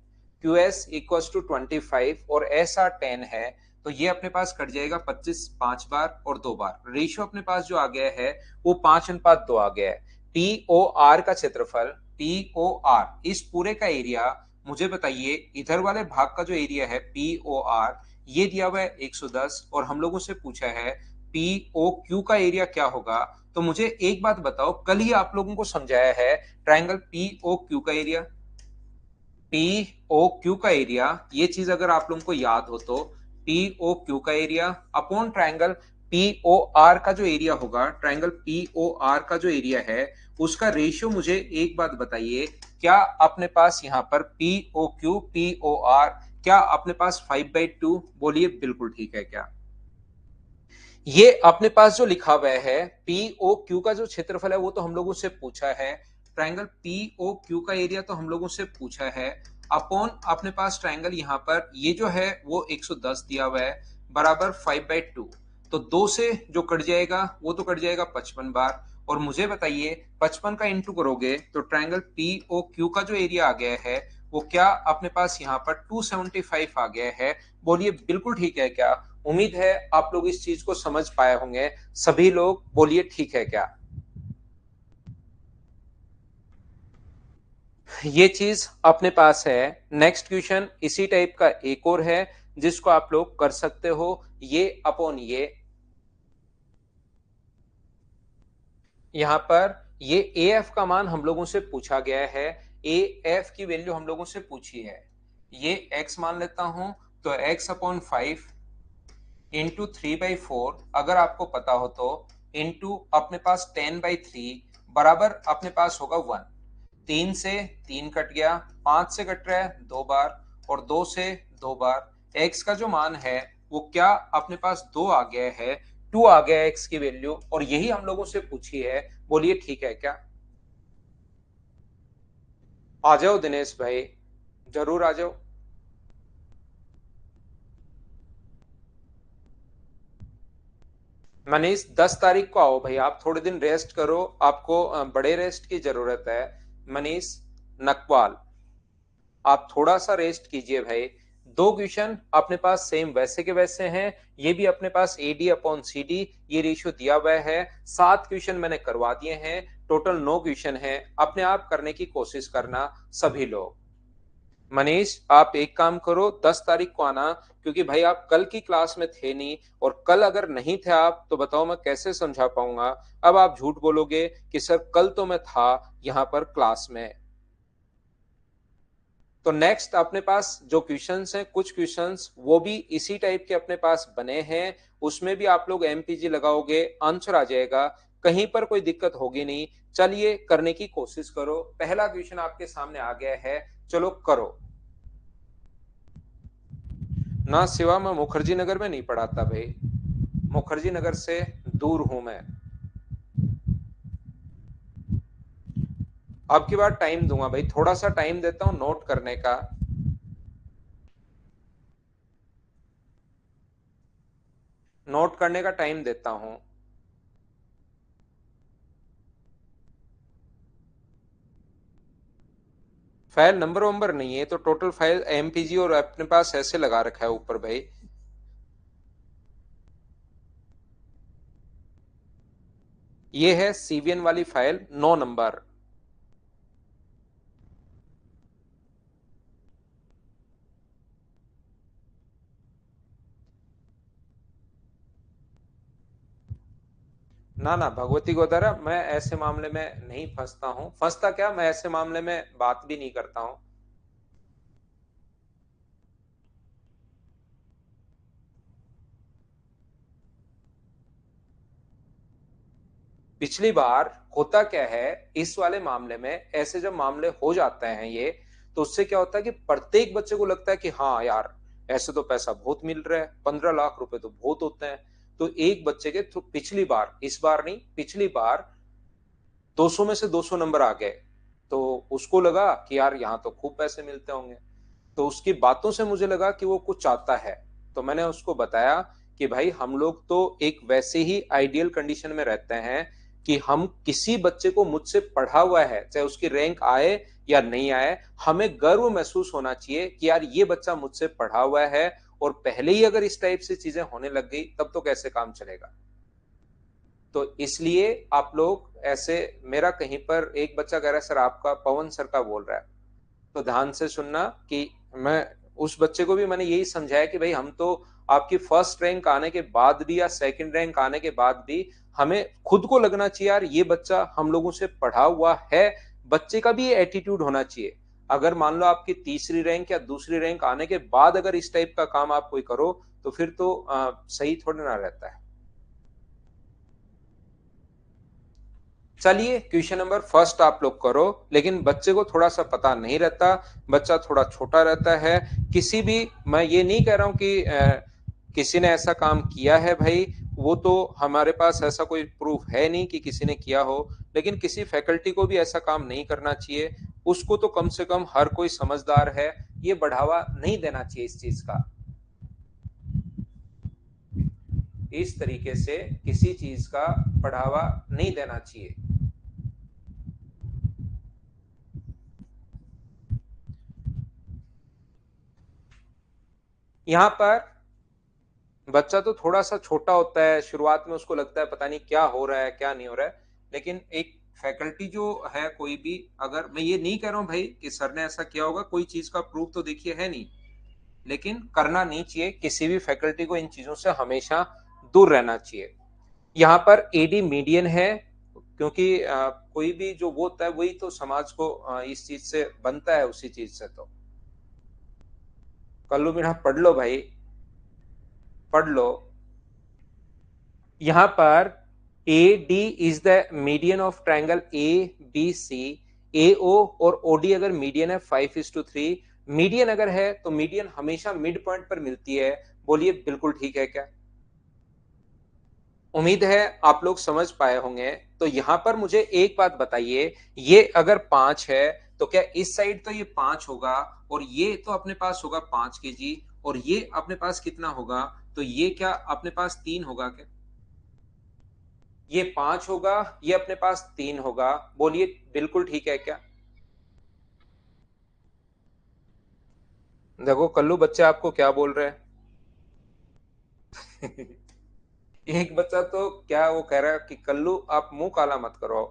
Q S equals to 25 और एस आर 10 है, तो ये अपने पास कट जाएगा 25 5 बार और 2 बार। रेशियो अपने पास जो आ गया है वो 5:2 आ गया है। पी ओ आर का क्षेत्रफल, पी ओ आर इस पूरे का एरिया, मुझे बताइए इधर वाले भाग का जो एरिया है पी ओ आर, ये दिया हुआ है 110 और हम लोगों से पूछा है पी ओ क्यू का एरिया क्या होगा। तो मुझे एक बात बताओ, कल ही आप लोगों को समझाया है ट्रायंगल पी ओ क्यू का एरिया, पी ओ क्यू का एरिया, ये चीज अगर आप लोगों को याद हो तो पी ओ क्यू का area upon triangle P O R का जो एरिया होगा, ट्रायंगल पी ओ आर का जो एरिया है उसका रेशियो, मुझे एक बात बताइए, क्या अपने पास यहाँ पर P O Q P O R, क्या अपने पास 5/2? बोलिए बिल्कुल ठीक है क्या? ये अपने पास जो लिखा हुआ है पी ओ क्यू का जो क्षेत्रफल है वो तो हम लोगों से पूछा है, ट्रायंगल पी ओ क्यू का एरिया तो हम लोगों से पूछा है, अपॉन अपने पास ट्रायंगल यहाँ पर ये जो है वो 110 दिया हुआ है, बराबर 5/2। तो 2 से जो कट जाएगा वो तो कट जाएगा 55 बार। और मुझे बताइए 55 का इंटू करोगे तो ट्रायंगल पी ओ क्यू का जो एरिया आ गया है वो क्या अपने पास यहाँ पर 275 आ गया है। बोलिए बिल्कुल ठीक है क्या? उम्मीद है आप लोग इस चीज को समझ पाए होंगे। सभी लोग बोलिए ठीक है क्या? ये चीज अपने पास है। नेक्स्ट क्वेश्चन इसी टाइप का एक और है जिसको आप लोग कर सकते हो, ये अपॉन ये। यहां पर ये ए एफ का मान हम लोगों से पूछा गया है, ए एफ की वैल्यू हम लोगों से पूछी है, ये एक्स मान लेता हूं, तो एक्स अपॉन 5 इंटू 3/4, अगर आपको पता हो तो, इंटू अपने पास 10/3 बराबर अपने पास होगा 1। 3 से 3 कट गया, 5 से कट रहा है 2 बार और 2 से 2 बार। एक्स का जो मान है वो क्या अपने पास 2 आ गया है, 2 आ गया है एक्स की वैल्यू, और यही हम लोगों से पूछी है। बोलिए ठीक है क्या? आ जाओ दिनेश भाई, जरूर आ जाओ। मनीष 10 तारीख को आओ भाई, आप थोड़े दिन रेस्ट करो, आपको बड़े रेस्ट की जरूरत है। मनीष नकवाल, आप थोड़ा सा रेस्ट कीजिए भाई। दो क्वेश्चन अपने पास सेम वैसे के वैसे हैं, ये भी अपने पास एडी अपॉन सी डी ये रेशियो दिया हुआ है। 7 क्वेश्चन मैंने करवा दिए हैं, टोटल 9 क्वेश्चन है, अपने आप करने की कोशिश करना सभी लोग। मनीष आप एक काम करो, 10 तारीख को आना, क्योंकि भाई आप कल की क्लास में थे नहीं, और कल अगर नहीं थे आप तो बताओ मैं कैसे समझा पाऊंगा। अब आप झूठ बोलोगे कि सर कल तो मैं था यहाँ पर क्लास में। तो नेक्स्ट अपने पास जो क्वेश्चंस हैं, कुछ क्वेश्चंस वो भी इसी टाइप के अपने पास बने हैं, उसमें भी आप लोग एमपीजी लगाओगे आंसर आ जाएगा, कहीं पर कोई दिक्कत होगी नहीं। चलिए करने की कोशिश करो, पहला क्वेश्चन आपके सामने आ गया है, चलो करो ना। सिवा मैं मुखर्जी नगर में नहीं पढ़ाता भाई, मुखर्जी नगर से दूर हूं मैं। अब की बार टाइम दूंगा भाई, थोड़ा सा टाइम देता हूं नोट करने का। नोट करने का टाइम देता हूं। फाइल नंबर वंबर नहीं है, तो टोटल फाइल एमपीजी और अपने पास ऐसे लगा रखा है ऊपर भाई। ये है सीवीएन वाली फाइल 9 नंबर। ना ना भगवती गोदारा, मैं ऐसे मामले में नहीं फंसता हूं। फंसता क्या, मैं ऐसे मामले में बात भी नहीं करता हूं। पिछली बार होता क्या है, इस वाले मामले में ऐसे जब मामले हो जाते हैं ये, तो उससे क्या होता है कि प्रत्येक बच्चे को लगता है कि हाँ यार, ऐसे तो पैसा बहुत मिल रहा है, 15 लाख रुपए तो बहुत होते हैं। तो एक बच्चे के तो पिछली बार, इस बार नहीं, पिछली बार 200 में से 200 नंबर आ गए। तो उसको लगा कि यार यहाँ तो खूब पैसे मिलते होंगे। तो उसकी बातों से मुझे लगा कि वो कुछ चाहता है। तो मैंने उसको बताया कि भाई हम लोग तो एक वैसे ही आइडियल कंडीशन में रहते हैं कि हम किसी बच्चे को मुझसे पढ़ा हुआ है, चाहे उसकी रैंक आए या नहीं आए, हमें गर्व महसूस होना चाहिए कि यार ये बच्चा मुझसे पढ़ा हुआ है। और पहले ही अगर इस टाइप से चीजें होने लग गई तब तो कैसे काम चलेगा। तो इसलिए आप लोग ऐसे, मेरा कहीं पर एक बच्चा कह रहा है सर आपका पवन सर का बोल रहा है, तो ध्यान से सुनना कि मैं उस बच्चे को भी मैंने यही समझाया कि भाई हम तो आपकी फर्स्ट रैंक आने के बाद भी या सेकंड रैंक आने के बाद भी हमें खुद को लगना चाहिए यार ये बच्चा हम लोगों से पढ़ा हुआ है। बच्चे का भी ये एटीट्यूड होना चाहिए। अगर मान लो आपकी तीसरी रैंक या दूसरी रैंक आने के बाद अगर इस टाइप का काम आप कोई करो, तो फिर तो सही थोड़ा ना रहता है। चलिए क्वेश्चन नंबर फर्स्ट आप लोग करो, लेकिन बच्चे को थोड़ा सा पता नहीं रहता, बच्चा थोड़ा छोटा रहता है। किसी भी, मैं ये नहीं कह रहा हूं कि किसी ने ऐसा काम किया है भाई, वो तो हमारे पास ऐसा कोई प्रूफ है नहीं कि किसी ने किया हो। लेकिन किसी फैकल्टी को भी ऐसा काम नहीं करना चाहिए। उसको तो कम से कम हर कोई समझदार है, ये बढ़ावा नहीं देना चाहिए इस चीज का। इस तरीके से किसी चीज का बढ़ावा नहीं देना चाहिए। यहाँ पर बच्चा तो थोड़ा सा छोटा होता है, शुरुआत में उसको लगता है पता नहीं क्या हो रहा है क्या नहीं हो रहा है। लेकिन एक फैकल्टी जो है कोई भी, अगर मैं ये नहीं कह रहा हूँ भाई कि सर ने ऐसा किया होगा, कोई चीज का प्रूफ तो देखिए है नहीं, लेकिन करना नहीं चाहिए। किसी भी फैकल्टी को इन चीजों से हमेशा दूर रहना चाहिए। यहाँ पर एडी मीडियन है, क्योंकि कोई भी जो वो होता है वही तो समाज को इस चीज से बनता है, उसी चीज से। तो कल्लू मीणा पढ़ लो भाई, पढ़ लो। यहां पर A D is the median of triangle A B C. A O और ओडी अगर मीडियन है 5:3, मीडियन अगर है तो मीडियन हमेशा मिड पॉइंट पर मिलती है। बोलिए बिल्कुल ठीक है क्या? उम्मीद है आप लोग समझ पाए होंगे। तो यहां पर मुझे एक बात बताइए, ये अगर 5 है तो क्या इस साइड तो ये 5 होगा, और ये तो अपने पास होगा 5 kg, और ये अपने पास कितना होगा? तो ये क्या अपने पास 3 होगा क्या? ये 5 होगा, ये अपने पास 3 होगा। बोलिए बिल्कुल ठीक है क्या? देखो कल्लू बच्चे आपको क्या बोल रहे हैं। एक बच्चा तो क्या वो कह रहा है कि कल्लू आप मुंह काला मत करो।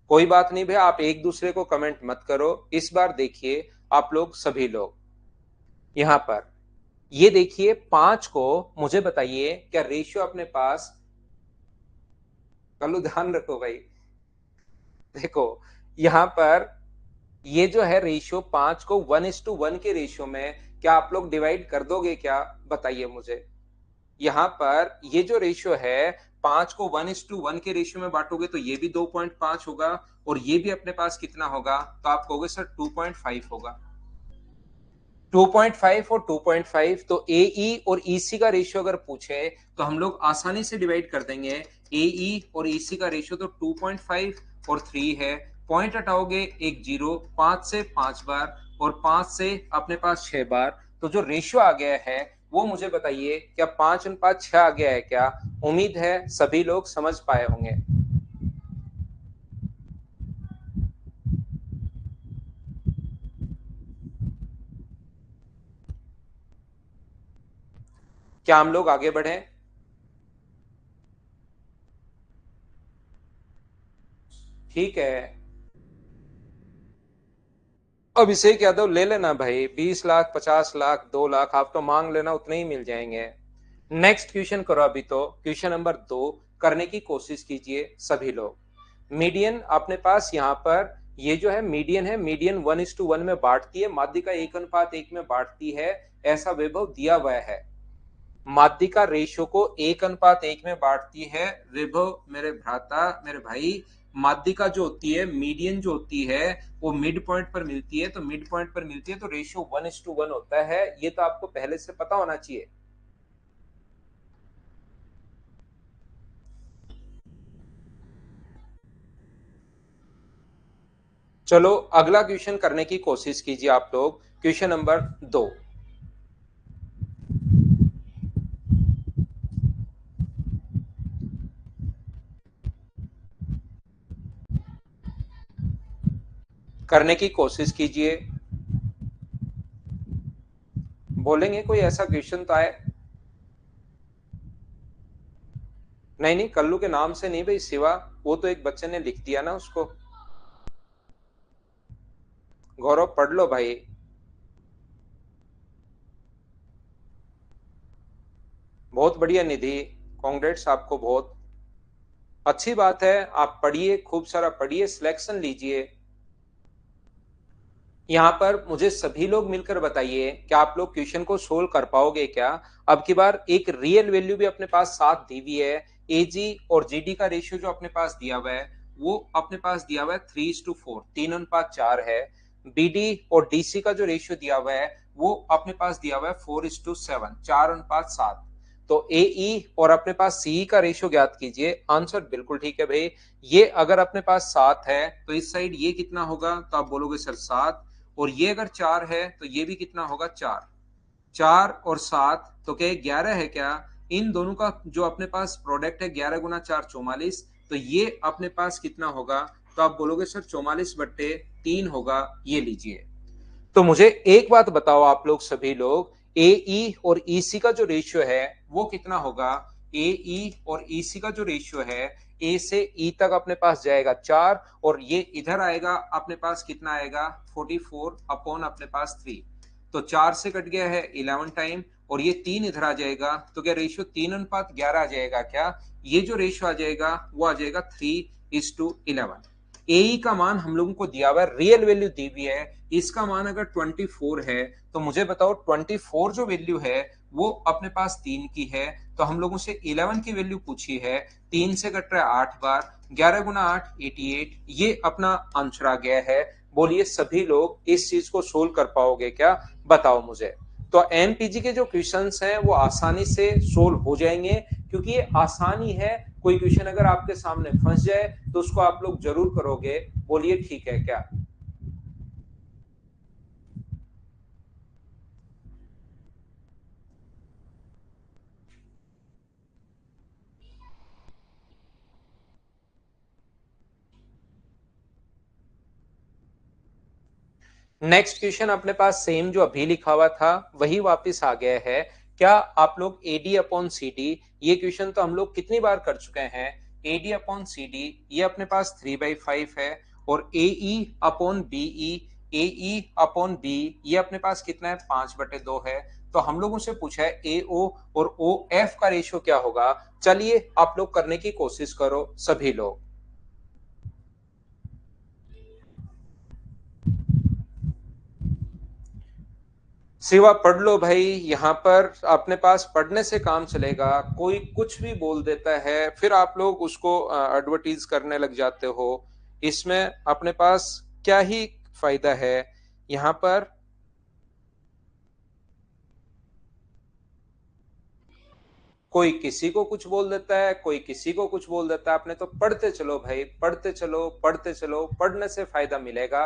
कोई बात नहीं भैया, आप एक दूसरे को कमेंट मत करो। इस बार देखिए आप लोग सभी लोग यहां पर, ये देखिए 5 को, मुझे बताइए क्या रेशियो अपने पास, कल्लू ध्यान रखो भाई। देखो यहां पर ये जो है रेशियो 5 को 1:1 के रेशियो में क्या आप लोग डिवाइड कर दोगे क्या? बताइए मुझे। यहाँ पर ये जो रेशियो है 5 को 1:1 के रेशियो में बांटोगे तो ये भी 2.5 होगा, और ये भी अपने पास कितना होगा? तो आप कहोगे सर 2.5 होगा। 2.5 और 2.5, तो एई और ईसी का रेशियो अगर पूछे तो हम लोग आसानी से डिवाइड कर देंगे। एई और ईसी का रेशियो तो 2.5 और 3 है। पॉइंट हटाओगे एक जीरो, 5 से 5 बार, और 5 से अपने पास 6 बार। तो जो रेशियो आ गया है वो मुझे बताइए, क्या 5:6 आ गया है क्या? उम्मीद है सभी लोग समझ पाए होंगे। क्या हम लोग आगे बढ़े? ठीक है, अभिषेक यादव ले लेना भाई, 20 लाख 50 लाख 2 लाख आप तो मांग लेना, उतने ही मिल जाएंगे। नेक्स्ट क्वेश्चन करो। अभी तो क्वेश्चन नंबर 2 करने की कोशिश कीजिए सभी लोग। मीडियन अपने पास यहाँ पर ये जो है मीडियन है, मीडियन 1:1 में बांटती है, माध्यिका 1:1 में बांटती है, ऐसा वैभव दिया हुआ है। माध्यिका रेशियो को 1:1 में बांटती है वैभव, मेरे भ्राता मेरे भाई। माध्यिका जो होती है, मीडियन जो होती है, वो मिड पॉइंट पर मिलती है, तो मिड पॉइंट पर मिलती है तो रेशियो 1:1 होता है। ये तो आपको पहले से पता होना चाहिए। चलो अगला क्वेश्चन करने की कोशिश कीजिए आप लोग। क्वेश्चन नंबर 2 करने की कोशिश कीजिए। बोलेंगे कोई ऐसा क्वेश्चन तो आए। नहीं नहीं, कल्लू के नाम से नहीं भाई, शिवा, वो तो एक बच्चे ने लिख दिया ना उसको। गौरव पढ़ लो भाई। बहुत बढ़िया निधि, कांग्रेट्स आपको, बहुत अच्छी बात है। आप पढ़िए, खूब सारा पढ़िए, सिलेक्शन लीजिए। यहाँ पर मुझे सभी लोग मिलकर बताइए कि आप लोग क्वेश्चन को सोल्व कर पाओगे क्या। अब की बार एक रियल वैल्यू भी अपने पास साथ दी हुई है। एजी और जीडी का रेशियो जो अपने पास दिया हुआ है, वो अपने पास दिया हुआ है 3:4, 3:4 है। बीडी और डीसी का जो रेशियो दिया हुआ है, वो अपने पास दिया हुआ है 4:7, 4:7। तो एई और अपने पास सीई का रेशियो ज्ञात कीजिए। आंसर बिल्कुल ठीक है भाई। ये अगर अपने पास 7 है तो इस साइड ये कितना होगा, तो आप बोलोगे सर 7। और ये अगर 4 है तो ये भी कितना होगा, 4। 4 और 7 तो क्या 11 है क्या? इन दोनों का जो अपने पास प्रोडक्ट है, 11 × 4 44। तो ये अपने पास कितना होगा, तो आप बोलोगे सर 44/3 होगा। ये लीजिए। तो मुझे एक बात बताओ आप लोग सभी लोग, ए ई और ईसी का जो रेशियो है वो कितना होगा? ए ई और ईसी का जो रेशियो है, ए से ई तक अपने पास जाएगा 4, और ये इधर आएगा अपने पास कितना आएगा, 44 अपने पास 3। तो 4 से कट गया है 11 टाइम, और ये 3 इधर आ जाएगा, तो क्या रेशियो 3:11 आ जाएगा क्या? ये जो रेशियो आ जाएगा वो आ जाएगा 3:11। ए का मान हम लोगों को दिया हुआ है, रियल वैल्यू दी हुई है। इसका मान अगर 24 है तो मुझे बताओ 24 जो वैल्यू है वो अपने पास 3 की है। तो हम लोगों से 11 की वैल्यू पूछी है। 3 से कट रहा है 8 बार, 11 × 8 88। ये अपना आंसर आ गया है। बोलिए सभी लोग इस चीज को सोल्व कर पाओगे क्या, बताओ मुझे। तो एमपीजी के जो क्वेश्चंस हैं वो आसानी से सोल्व हो जाएंगे, क्योंकि ये आसानी है। कोई क्वेश्चन अगर आपके सामने फंस जाए तो उसको आप लोग जरूर करोगे। बोलिए ठीक है क्या? नेक्स्ट क्वेश्चन अपने पास सेम जो अभी लिखा हुआ था वही वापस आ गया है। क्या आप लोग एडी अपॉन सी डी, ये क्वेश्चन तो हम लोग कितनी बार कर चुके हैं। एडी अपॉन सी डी ये अपने पास 3/5 है, और AE upon BE, AE upon B ये अपने पास कितना है, 5/2 है। तो हम लोगों से पूछा है ए ओ और ओ एफ का रेशियो क्या होगा। चलिए आप लोग करने की कोशिश करो सभी लोग। सिवा पढ़ लो भाई। यहाँ पर अपने पास पढ़ने से काम चलेगा। कोई कुछ भी बोल देता है फिर आप लोग उसको एडवर्टीज करने लग जाते हो, इसमें अपने पास क्या ही फायदा है। यहाँ पर कोई किसी को कुछ बोल देता है, कोई किसी को कुछ बोल देता है। आपने तो पढ़ते चलो भाई, पढ़ते चलो पढ़ते चलो, पढ़ने से फायदा मिलेगा।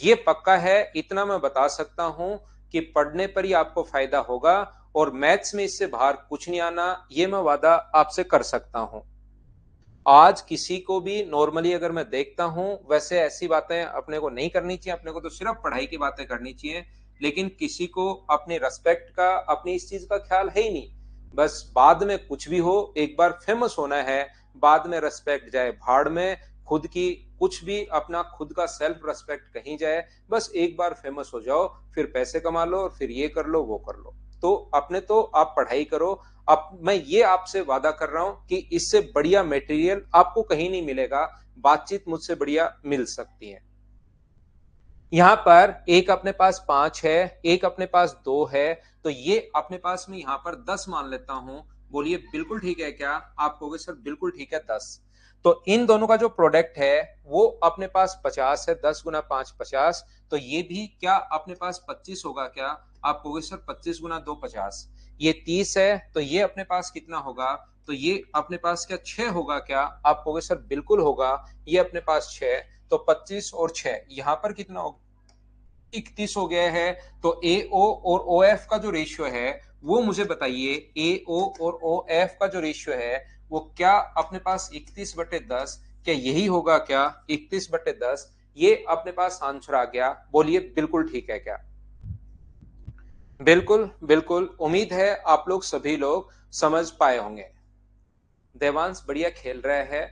ये पक्का है, इतना मैं बता सकता हूं कि पढ़ने पर ही आपको फायदा होगा, और मैथ्स में इससे बाहर कुछ नहीं आना, ये मैं वादा आपसे कर सकता हूं। आज किसी को भी नॉर्मली अगर मैं देखता हूं, वैसे ऐसी बातें अपने को नहीं करनी चाहिए, अपने को तो सिर्फ पढ़ाई की बातें करनी चाहिए। लेकिन किसी को अपनी रेस्पेक्ट का, अपनी इस चीज का ख्याल है ही नहीं। बस बाद में कुछ भी हो, एक बार फेमस होना है, बाद में रेस्पेक्ट जाए भाड़ में, खुद की कुछ भी अपना खुद का सेल्फ रेस्पेक्ट कहीं जाए, बस एक बार फेमस हो जाओ, फिर पैसे कमा लो और फिर ये कर लो वो कर लो। तो अपने तो आप पढ़ाई करो। अब मैं ये आपसे वादा कर रहा हूं कि इससे बढ़िया मटेरियल आपको कहीं नहीं मिलेगा, बातचीत मुझसे बढ़िया मिल सकती है। यहाँ पर एक अपने पास 5 है, एक अपने पास 2 है, तो ये अपने पास में यहाँ पर 10 मान लेता हूं। बोलिए बिल्कुल ठीक है क्या? आप कहोगे सर बिल्कुल ठीक है 10। तो इन दोनों का जो प्रोडक्ट है वो अपने पास 50 है, 10 गुना 5 50। तो ये भी क्या अपने पास 25 होगा क्या? आप कहोगे सर 25 गुना 2 50। ये 30 है, तो ये अपने पास कितना होगा? तो ये अपने पास क्या 6 होगा क्या? आप कहोगे सर बिल्कुल होगा, ये अपने पास 6। तो 25 और 6 यहां पर कितना होगा? 31 हो गया है। तो ए ओ और ओ एफ का जो रेशियो है वो मुझे बताइए, ए ओ और ओ एफ का जो रेशियो है वो क्या अपने पास 31/10, क्या यही होगा क्या 31/10? ये अपने पास आंसर आ गया। बोलिए बिल्कुल ठीक है क्या? बिल्कुल बिल्कुल, उम्मीद है आप लोग सभी लोग समझ पाए होंगे। देवांश बढ़िया खेल रहा है।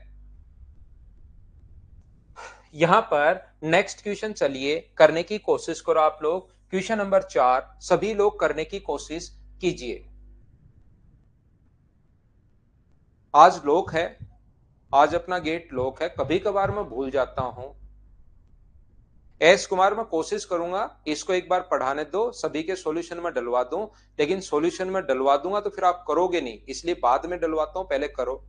यहां पर नेक्स्ट क्वेश्चन चलिए करने की कोशिश करो आप लोग। क्वेश्चन नंबर 4 सभी लोग करने की कोशिश कीजिए। आज लॉक है, आज अपना गेट लॉक है, कभी कभार मैं भूल जाता हूं। एस कुमार मैं कोशिश करूंगा इसको एक बार पढ़ाने दो, सभी के सॉल्यूशन में डलवा दूं। लेकिन सॉल्यूशन में डलवा दूंगा तो फिर आप करोगे नहीं, इसलिए बाद में डलवाता हूं, पहले करो।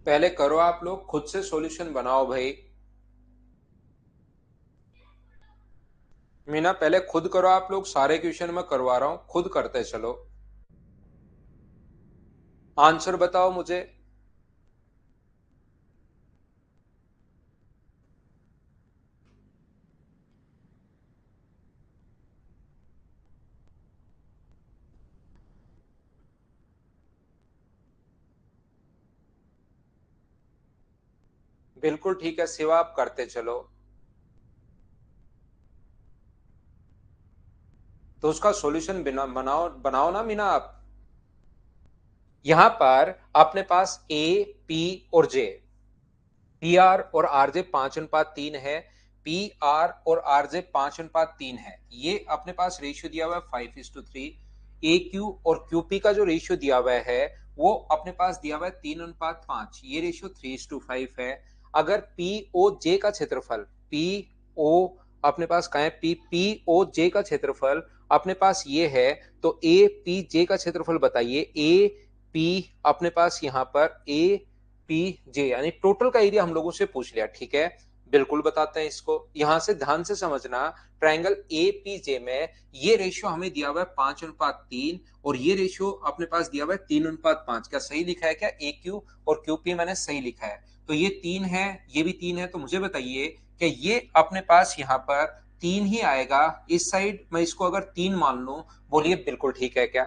पहले करो आप लोग, खुद से सॉल्यूशन बनाओ भाई। मीना पहले खुद करो आप लोग, सारे क्वेश्चन मैं करवा रहा हूं, खुद करते चलो। आंसर बताओ मुझे। बिल्कुल ठीक है शिवा, आप करते चलो। तो उसका सॉल्यूशन बनाओ बनाओ ना मीना आप। यहां पर अपने पास ए पी और जे, पी आर और आरजे 5:3 है, पी आर और आरजे 5:3 है। ये अपने पास रेशियो दिया हुआ है 5:3। ए क्यू और क्यूपी का जो रेशियो दिया हुआ है वो अपने पास दिया हुआ है 3:5। ये रेशियो 3:5 है। अगर पी ओ जे का क्षेत्रफल, पी ओ अपने पास कहा है, पी पी ओ जे का क्षेत्रफल अपने पास ये है, तो ए पी जे का क्षेत्रफल बताइए। ए पी अपने पास यहाँ पर ए पी जे यानी टोटल का एरिया हम लोगों से पूछ लिया, ठीक है। बिल्कुल बताते हैं इसको, यहां से ध्यान से समझना। ट्रायंगल ए पी जे में ये रेशियो हमें दिया हुआ है 5:3 और ये रेशियो अपने पास दिया हुआ है 3:5। क्या सही लिखा है क्या? ए क्यू और क्यू पी मैंने सही लिखा है। तो ये 3 है, ये भी 3 है। तो मुझे बताइए कि ये अपने पास यहाँ पर 3 ही आएगा इस साइड, मैं इसको अगर 3 मान लू। बोलिए बिल्कुल ठीक है क्या?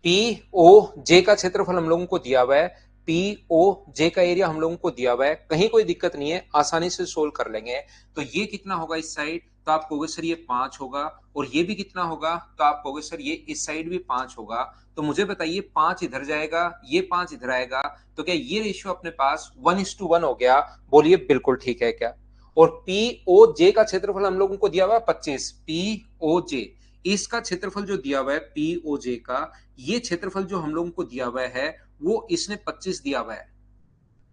पी ओ जे का क्षेत्रफल हम लोगों को दिया हुआ है, पी ओ जे का एरिया हम लोगों को दिया हुआ है, कहीं कोई दिक्कत नहीं है, आसानी से सोल्व कर लेंगे। तो ये कितना होगा इस साइड? तो आप कहोगे सर ये 5 होगा। और ये भी कितना होगा? तो आप कहोगे सर ये इस साइड भी 5 होगा। तो मुझे बताइए 5 इधर जाएगा, ये 5 इधर आएगा, तो क्या ये रेशियो अपने पास 1:1 हो गया? बोलिए बिल्कुल ठीक है क्या? और पी ओ जे का क्षेत्रफल हम लोगों को दिया हुआ है 25। पी ओ जे इसका क्षेत्रफल जो दिया हुआ है पी ओ जे का, ये क्षेत्रफल जो हम लोगों को दिया हुआ है वो इसने 25 दिया हुआ है।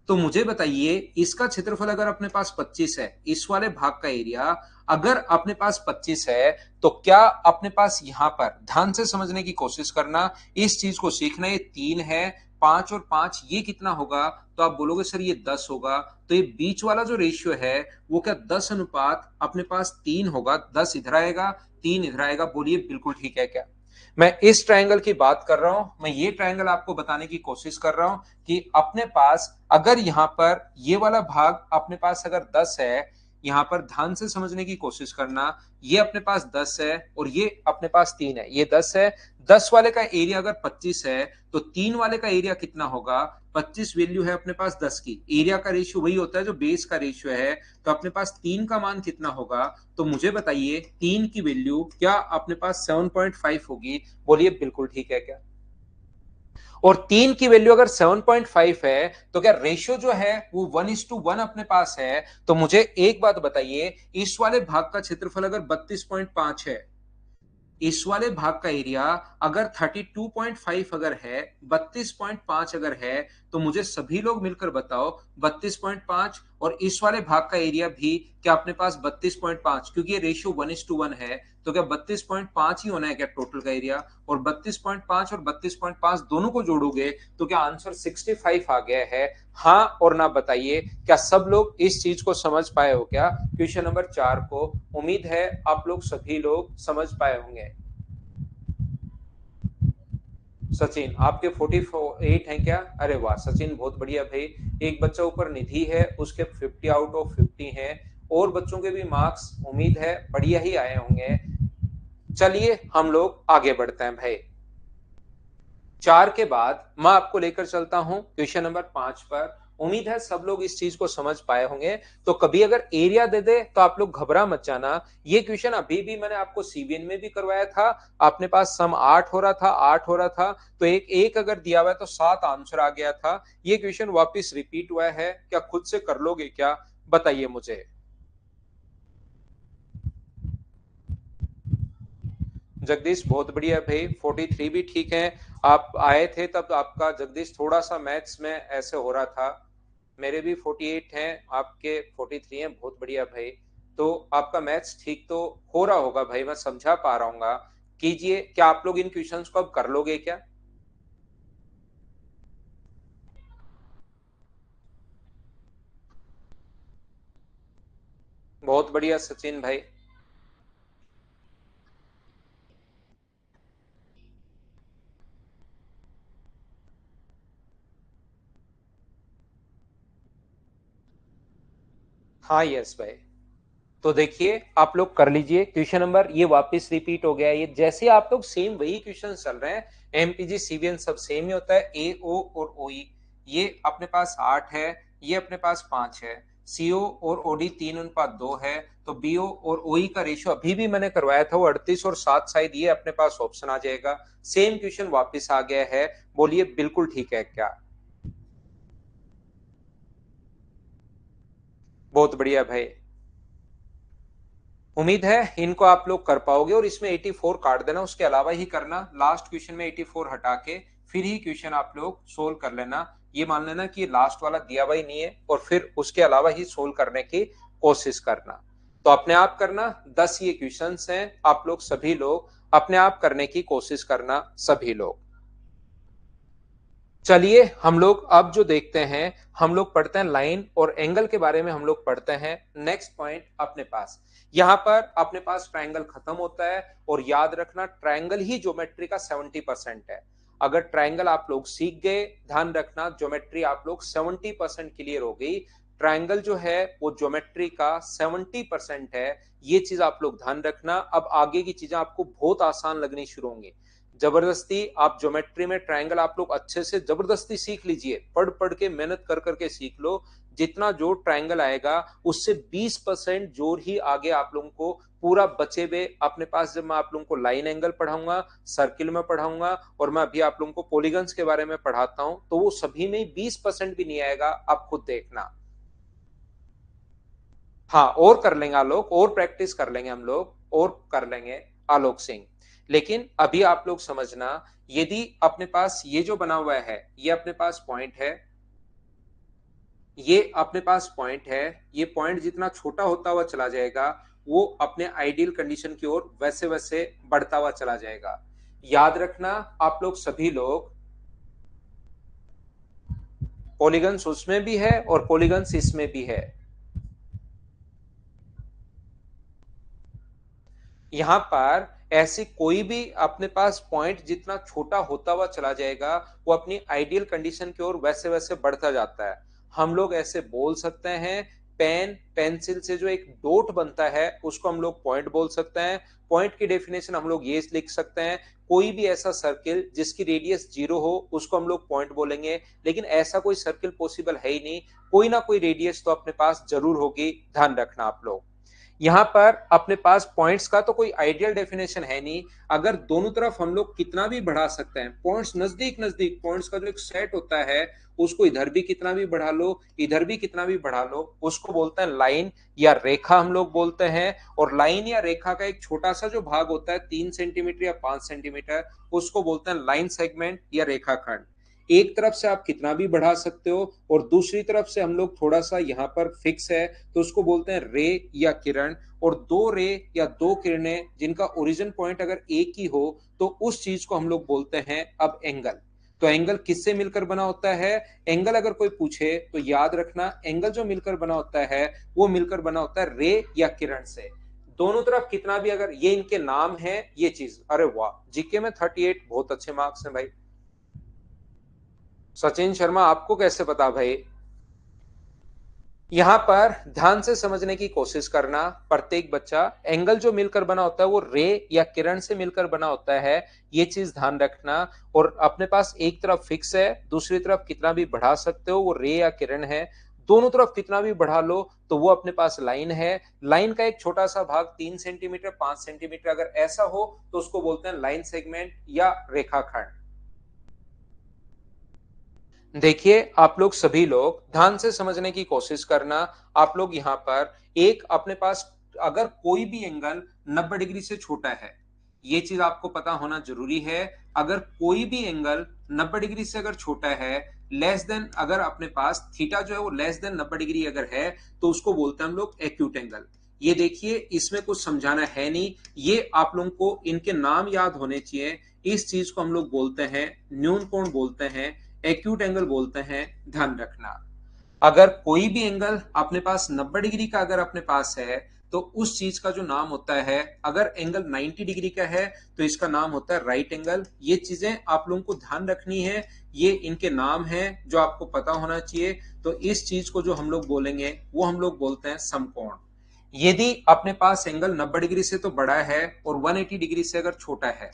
तो मुझे बताइए इसका क्षेत्रफल अगर अपने पास 25 है, इस वाले भाग का एरिया अगर अपने पास 25 है, तो क्या अपने पास यहां पर ध्यान से समझने की कोशिश करना, इस चीज को सीखना। ये 3 है, 5 और 5 ये कितना होगा? तो आप बोलोगे सर ये 10 होगा। तो ये बीच वाला जो रेशियो है वो क्या 10 अनुपात अपने पास 3 होगा। 10 इधर आएगा, 3 इधर आएगा। बोलिए बिल्कुल ठीक है क्या? मैं इस ट्रायंगल की बात कर रहा हूं, मैं ये ट्रायंगल आपको बताने की कोशिश कर रहा हूं कि अपने पास अगर यहां पर ये वाला भाग अपने पास अगर 10 है, यहाँ पर ध्यान से समझने की कोशिश करना। ये अपने पास 10 है और ये अपने पास 3 है। ये 10 है, 10 वाले का एरिया अगर 25 है तो 3 वाले का एरिया कितना होगा? 25 वैल्यू है अपने पास 10 की, एरिया का रेशियो वही होता है जो बेस का रेशियो है, तो अपने पास 3 का मान कितना होगा? तो मुझे बताइए 3 की वैल्यू क्या अपने पास 7.5 होगी? बोलिए बिल्कुल ठीक है क्या? और 3 की वैल्यू अगर 7.5 है तो क्या रेशियो जो है वो 1:1 अपने पास है? तो मुझे एक बात बताइए, इस वाले भाग का क्षेत्रफल अगर 32.5 है, इस वाले भाग का एरिया अगर 32.5 अगर है, 32.5 अगर है, तो मुझे सभी लोग मिलकर बताओ 32.5 और इस वाले भाग का एरिया भी क्या अपने पास 32.5, क्योंकि ये रेशियो 1:1 है, तो क्या 32.5 ही होना है क्या टोटल का एरिया? और 32.5 और 32.5 दोनों को जोड़ोगे तो क्या आंसर 65 आ गया है? हाँ और ना बताइए, क्या सब लोग इस चीज को समझ पाए हो क्या? क्वेश्चन नंबर 4 को उम्मीद है आप लोग सभी लोग समझ पाए होंगे। सचिन आपके 48 हैं क्या? अरे वाह सचिन, बहुत बढ़िया भाई। एक बच्चा ऊपर निधि है, उसके 50 आउट ऑफ 50 हैं, और बच्चों के भी मार्क्स उम्मीद है बढ़िया ही आए होंगे। चलिए हम लोग आगे बढ़ते हैं भाई। 4 के बाद मैं आपको लेकर चलता हूं क्वेश्चन नंबर 5 पर। उम्मीद है सब लोग इस चीज को समझ पाए होंगे। तो कभी अगर एरिया दे दे तो आप लोग घबरा मत जाना। ये क्वेश्चन अभी भी मैंने आपको सीबीएन में भी करवाया था। आपने पास सम 8 हो रहा था, 8 हो रहा था, तो एक एक अगर दिया हुआ है तो 7 आंसर आ गया था। ये क्वेश्चन वापिस रिपीट हुआ है, क्या खुद से कर लोगे क्या? बताइए मुझे। जगदीश बहुत बढ़िया भाई, 43 भी ठीक है। आप आए थे तब आपका जगदीश थोड़ा सा मैथ्स में ऐसे हो रहा था। मेरे भी 48 हैं, आपके 43 हैं, बहुत बढ़िया भाई। तो आपका मैथ्स ठीक तो हो रहा होगा भाई, मैं समझा पा रहा हूँ। कीजिए, क्या आप लोग इन क्वेश्चंस को अब कर लोगे क्या? बहुत बढ़िया सचिन भाई। हाँ यस भाई। तो देखिए आप लोग कर लीजिए क्वेश्चन नंबर, ये वापस रिपीट हो गया है। ये जैसे आप लोग सेम वही क्वेश्चन चल रहे हैं, एमपीजी सीबीएन सब सेम ही होता है। ए ओ और ओई, ये अपने पास 8 है, ये अपने पास 5 है। सीओ और ओडी 3 अनुपात 2 है। तो बीओ और ओई का रेशियो अभी भी मैंने करवाया था वो 38 और 7, शायद ये अपने पास ऑप्शन आ जाएगा। सेम क्वेश्चन वापस आ गया है। बोलिए बिल्कुल ठीक है क्या? बहुत बढ़िया भाई। उम्मीद है इनको आप लोग कर पाओगे, और इसमें 84 काट देना, उसके अलावा ही करना। लास्ट क्वेश्चन में 84 हटा के फिर ही क्वेश्चन आप लोग सोल्व कर लेना। ये मान लेना कि लास्ट वाला दिया हुआ ही नहीं है, और फिर उसके अलावा ही सोल्व करने की कोशिश करना। तो अपने आप करना, 10 ये क्वेश्चन हैं, आप लोग सभी लोग अपने आप करने की कोशिश करना सभी लोग। चलिए हम लोग अब जो देखते हैं, हम लोग पढ़ते हैं लाइन और एंगल के बारे में हम लोग पढ़ते हैं। नेक्स्ट पॉइंट अपने पास, यहां पर अपने पास ट्रायंगल खत्म होता है, और याद रखना ट्रायंगल ही ज्योमेट्री का 70% है। अगर ट्रायंगल आप लोग सीख गए, ध्यान रखना ज्योमेट्री आप लोग 70% क्लियर हो गई। ट्रायंगल जो है वो ज्योमेट्री का 70% है, ये चीज आप लोग ध्यान रखना। अब आगे की चीजें आपको बहुत आसान लगनी शुरू होंगी। जबरदस्ती आप ज्योमेट्री में ट्रायंगल आप लोग अच्छे से जबरदस्ती सीख लीजिए, पढ़ पढ़ के मेहनत कर करके सीख लो। जितना जोर ट्रायंगल आएगा उससे 20% जोर ही आगे आप लोगों को पूरा बचे हुए अपने पास। जब मैं आप लोगों को लाइन एंगल पढ़ाऊंगा, सर्किल में पढ़ाऊंगा, और मैं अभी आप लोगों को पॉलीगन्स के बारे में पढ़ाता हूं, तो वो सभी में 20% भी नहीं आएगा, आप खुद देखना। हाँ और कर लेंगे आलोक, और प्रैक्टिस कर लेंगे हम लोग, और कर लेंगे आलोक सिंह। लेकिन अभी आप लोग समझना, यदि अपने पास ये जो बना हुआ है, ये अपने पास पॉइंट है, ये अपने पास पॉइंट है, ये पॉइंट जितना छोटा होता हुआ चला जाएगा, वो अपने आइडियल कंडीशन की ओर वैसे वैसे बढ़ता हुआ चला जाएगा। याद रखना आप लोग सभी लोग, पॉलीगन्स उसमें भी है और पॉलीगन्स इसमें भी है। यहां पर ऐसी कोई भी अपने पास पॉइंट जितना छोटा होता हुआ चला जाएगा, वो अपनी आइडियल कंडीशन की ओर वैसे वैसे बढ़ता जाता है। हम लोग ऐसे बोल सकते हैं, पेन पेंसिल से जो एक डॉट बनता है उसको हम लोग पॉइंट बोल सकते हैं। पॉइंट की डेफिनेशन हम लोग ये लिख सकते हैं, कोई भी ऐसा सर्किल जिसकी रेडियस 0 हो उसको हम लोग पॉइंट बोलेंगे। लेकिन ऐसा कोई सर्किल पॉसिबल है ही नहीं, कोई ना कोई रेडियस तो अपने पास जरूर होगी, ध्यान रखना आप लोग। यहां पर अपने पास पॉइंट्स का तो कोई आइडियल डेफिनेशन है नहीं, अगर दोनों तरफ हम लोग कितना भी बढ़ा सकते हैं, पॉइंट्स नजदीक नजदीक पॉइंट्स का जो एक सेट होता है उसको इधर भी कितना भी बढ़ा लो, इधर भी कितना भी बढ़ा लो, उसको बोलते हैं लाइन या रेखा हम लोग बोलते हैं। और लाइन या रेखा का एक छोटा सा जो भाग होता है 3 सेंटीमीटर या 5 सेंटीमीटर, उसको बोलते हैं लाइन सेगमेंट या रेखाखंड। एक तरफ से आप कितना भी बढ़ा सकते हो और दूसरी तरफ से हम लोग थोड़ा सा यहाँ पर फिक्स है तो उसको बोलते हैं रे या किरण। और दो रे या दो किरणें जिनका ओरिजिन पॉइंट अगर एक ही हो तो उस चीज को हम लोग बोलते हैं अब एंगल। तो एंगल किससे मिलकर बना होता है? एंगल अगर कोई पूछे तो याद रखना, एंगल जो मिलकर बना होता है वो मिलकर बना होता है रे या किरण से। दोनों तरफ कितना भी, अगर ये इनके नाम है ये चीज, अरे वाह, जीके में 38 बहुत अच्छे मार्क्स हैं भाई। सचिन शर्मा आपको कैसे पता भाई? यहां पर ध्यान से समझने की कोशिश करना प्रत्येक बच्चा, एंगल जो मिलकर बना होता है वो रे या किरण से मिलकर बना होता है, ये चीज ध्यान रखना। और अपने पास एक तरफ फिक्स है, दूसरी तरफ कितना भी बढ़ा सकते हो वो रे या किरण है। दोनों तरफ कितना भी बढ़ा लो तो वो अपने पास लाइन है। लाइन का एक छोटा सा भाग 3 सेंटीमीटर 5 सेंटीमीटर अगर ऐसा हो तो उसको बोलते हैं लाइन सेगमेंट या रेखाखंड। देखिए आप लोग सभी लोग ध्यान से समझने की कोशिश करना। आप लोग यहाँ पर एक अपने पास अगर कोई भी एंगल 90 डिग्री से छोटा है, ये चीज आपको पता होना जरूरी है। अगर कोई भी एंगल 90 डिग्री से अगर छोटा है, लेस देन, अगर अपने पास थीटा जो है वो लेस देन 90 डिग्री अगर है तो उसको बोलते हैं हम लोग एक्यूट एंगल। ये देखिए इसमें कुछ समझाना है नहीं, ये आप लोगों को इनके नाम याद होने चाहिए। इस चीज को हम लोग बोलते हैं न्यून कोण बोलते हैं, एक्यूट एंगल बोलते हैं, ध्यान रखना। अगर कोई भी एंगल अपने पास 90 डिग्री का अगर अपने पास है तो उस चीज का जो नाम होता है, अगर एंगल 90 डिग्री का है तो इसका नाम होता है राइट एंगल। ये चीजें आप लोगों को ध्यान रखनी है, ये इनके नाम है जो आपको पता होना चाहिए। तो इस चीज को जो हम लोग बोलेंगे वो हम लोग बोलते हैं समकोण। यदि अपने पास एंगल 90 डिग्री से तो बड़ा है और 180 डिग्री से अगर छोटा है,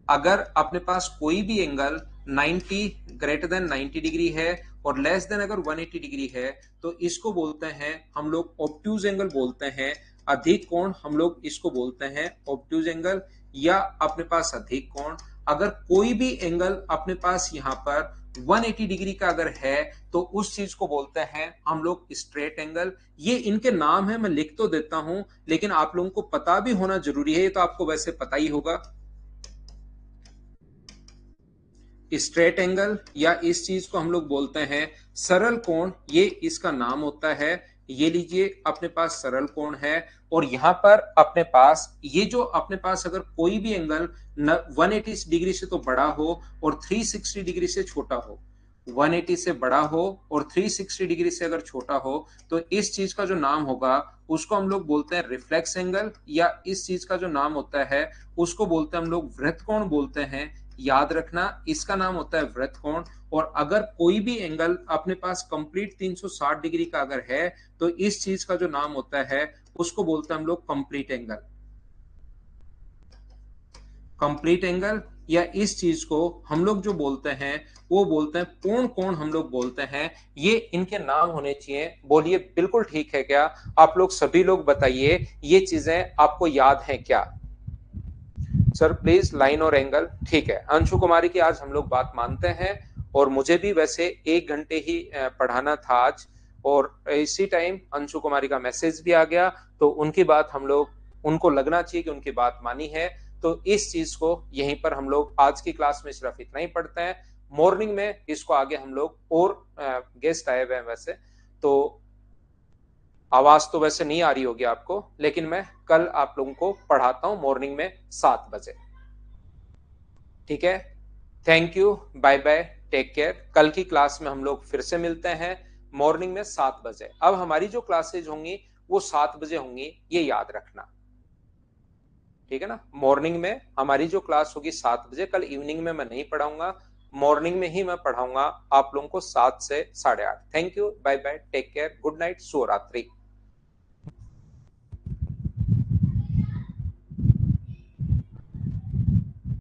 अगर अपने पास कोई भी एंगल 90 ग्रेटर देन 90 डिग्री है और लेस देन अगर 180 डिग्री है तो इसको बोलते हैं हम लोग ऑब्ट्यूज एंगल बोलते हैं। अधिक कोण हम लोग इसको बोलते हैं ऑब्ट्यूज एंगल या अपने पास अधिक कोण। अगर कोई भी एंगल अपने पास यहाँ पर 180 डिग्री का अगर है तो उस चीज को बोलते हैं हम लोग स्ट्रेट एंगल। ये इनके नाम है, मैं लिख तो देता हूं लेकिन आप लोगों को पता भी होना जरूरी है, ये तो आपको वैसे पता ही होगा। स्ट्रेट एंगल या इस चीज को हम लोग बोलते हैं सरल कोण, ये इसका नाम होता है। ये लीजिए अपने पास सरल कोण है। और यहां पर अपने पास ये जो अपने पास अगर कोई भी एंगल 180 डिग्री से तो बड़ा हो और 360 डिग्री से छोटा हो, 180 से बड़ा हो और 360 डिग्री से अगर छोटा हो तो इस चीज का जो नाम होगा उसको हम लोग बोलते हैं रिफ्लेक्स एंगल, या इस चीज का जो नाम होता है उसको बोलते हैं हम लोग वृत्त कोण बोलते हैं। याद रखना इसका नाम होता है वृत्त कोण। और अगर कोई भी एंगल अपने पास कंप्लीट 360 डिग्री का अगर है तो इस चीज का जो नाम होता है उसको बोलते हैं हम लोग कंप्लीट एंगल। कंप्लीट एंगल या इस चीज को हम लोग जो बोलते हैं वो बोलते हैं पूर्ण कोण हम लोग बोलते हैं। ये इनके नाम होने चाहिए। बोलिए बिल्कुल ठीक है क्या? आप लोग सभी लोग बताइए ये चीजें आपको याद हैं क्या? सर प्लीज लाइन और एंगल, ठीक है। अंशु कुमारी की आज हम लोग बात मानते हैं और मुझे भी वैसे 1 घंटे ही पढ़ाना था आज, और इसी टाइम अंशु कुमारी का मैसेज भी आ गया तो उनकी बात हम लोग, उनको लगना चाहिए कि उनकी बात मानी है। तो इस चीज को यहीं पर हम लोग आज की क्लास में सिर्फ इतना ही पढ़ते हैं। मॉर्निंग में इसको आगे हम लोग, और गेस्ट आए हुए हैं वैसे, तो आवाज तो वैसे नहीं आ रही होगी आपको, लेकिन मैं कल आप लोगों को पढ़ाता हूं मॉर्निंग में 7 बजे। ठीक है, thank you, bye bye, take care. कल की क्लास में हम लोग फिर से मिलते हैं मॉर्निंग में 7 बजे। अब हमारी जो क्लासेज होंगी वो 7 बजे होंगी, ये याद रखना, ठीक है ना। मॉर्निंग में हमारी जो क्लास होगी 7 बजे, कल इवनिंग में मैं नहीं पढ़ाऊंगा, मॉर्निंग में ही मैं पढ़ाऊंगा आप लोगों को 7 से 8:30। Thank you, bye bye, take care, good night, शुभ रात्रि।